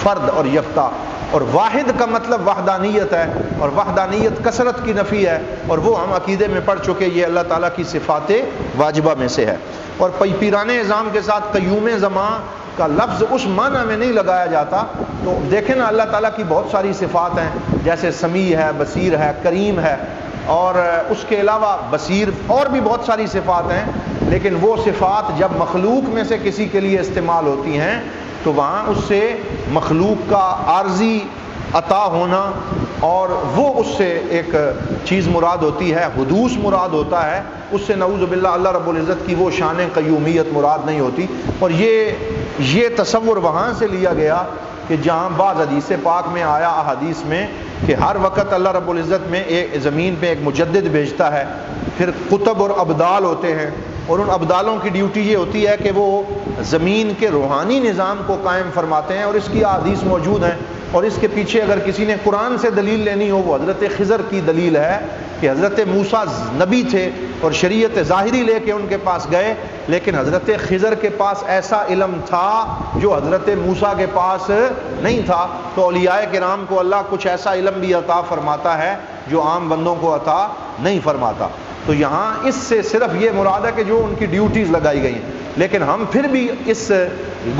فرد اور یکتا۔ اور واحد کا مطلب وحدانیت ہے، اور وحدانیت کثرت کی نفی ہے، اور وہ ہم عقیدے میں پڑھ چکے، یہ اللہ تعالیٰ کی صفات واجبہ میں سے ہے۔ اور پیران اعظام کے ساتھ قیوم زمان کا لفظ اس معنی میں نہیں لگایا جاتا۔ تو دیکھیں نا، اللہ تعالیٰ کی بہت ساری صفات ہیں، جیسے سمیع ہے، بصیر ہے، کریم ہے، اور اس کے علاوہ بصیر اور بھی بہت ساری صفات ہیں، لیکن وہ صفات جب مخلوق میں سے کسی کے لیے استعمال ہوتی ہیں تو وہاں اس سے مخلوق کا عارضی عطا ہونا، اور وہ اس سے ایک چیز مراد ہوتی ہے، حدوث مراد ہوتا ہے، اس سے نعوذ باللہ اللہ رب العزت کی وہ شان قیومیت مراد نہیں ہوتی۔ اور یہ تصور وہاں سے لیا گیا کہ جہاں بعض حدیث پاک میں آیا، احادیث میں، کہ ہر وقت اللہ رب العزت میں ایک زمین پہ ایک مجدد بھیجتا ہے، پھر قطب اور ابدال ہوتے ہیں، اور ان ابدالوں کی ڈیوٹی یہ ہوتی ہے کہ وہ زمین کے روحانی نظام کو قائم فرماتے ہیں، اور اس کی احادیث موجود ہیں۔ اور اس کے پیچھے اگر کسی نے قرآن سے دلیل لینی ہو، وہ حضرت خضر کی دلیل ہے کہ حضرت موسیٰ نبی تھے اور شریعت ظاہری لے کے ان کے پاس گئے، لیکن حضرت خضر کے پاس ایسا علم تھا جو حضرت موسیٰ کے پاس نہیں تھا۔ تو اولیاء کرام کو اللہ کچھ ایسا علم بھی عطا فرماتا ہے جو عام بندوں کو عطا نہیں فرماتا۔ تو یہاں اس سے صرف یہ مراد ہے کہ جو ان کی ڈیوٹیز لگائی گئی ہیں، لیکن ہم پھر بھی اس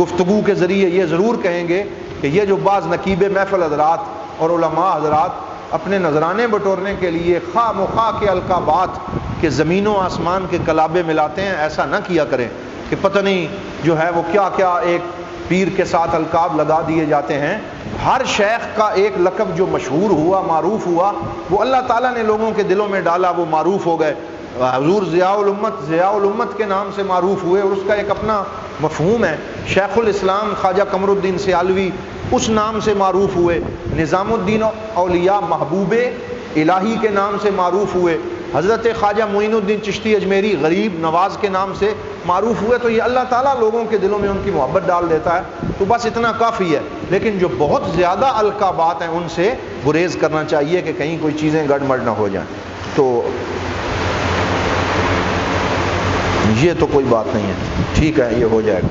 گفتگو کے ذریعے یہ ضرور کہیں گے کہ یہ جو بعض نقیب محفل حضرات اور علماء حضرات اپنے نذرانے بٹورنے کے لیے خواہ مخواہ کے القابات کہ زمین و آسمان کے کلابے ملاتے ہیں، ایسا نہ کیا کریں کہ پتہ نہیں جو ہے وہ کیا کیا ایک پیر کے ساتھ القاب لگا دیے جاتے ہیں۔ ہر شیخ کا ایک لقب جو مشہور ہوا، معروف ہوا، وہ اللہ تعالیٰ نے لوگوں کے دلوں میں ڈالا، وہ معروف ہو گئے۔ حضور ضیاء الامت کے نام سے معروف ہوئے، اور اس کا ایک اپنا مفہوم ہے۔ شیخ الاسلام خواجہ قمر الدین سیالوی اس نام سے معروف ہوئے، نظام الدین اولیاء محبوب الہی کے نام سے معروف ہوئے، حضرت خواجہ معین الدین چشتی اجمیری غریب نواز کے نام سے معروف ہوئے۔ تو یہ اللہ تعالیٰ لوگوں کے دلوں میں ان کی محبت ڈال دیتا ہے، تو بس اتنا کافی ہے۔ لیکن جو بہت زیادہ القابات ہیں ان سے گریز کرنا چاہیے کہ کہیں کوئی چیزیں گڑبڑ نہ ہو جائیں۔ تو یہ تو کوئی بات نہیں ہے، ٹھیک ہے، یہ ہو جائے گا۔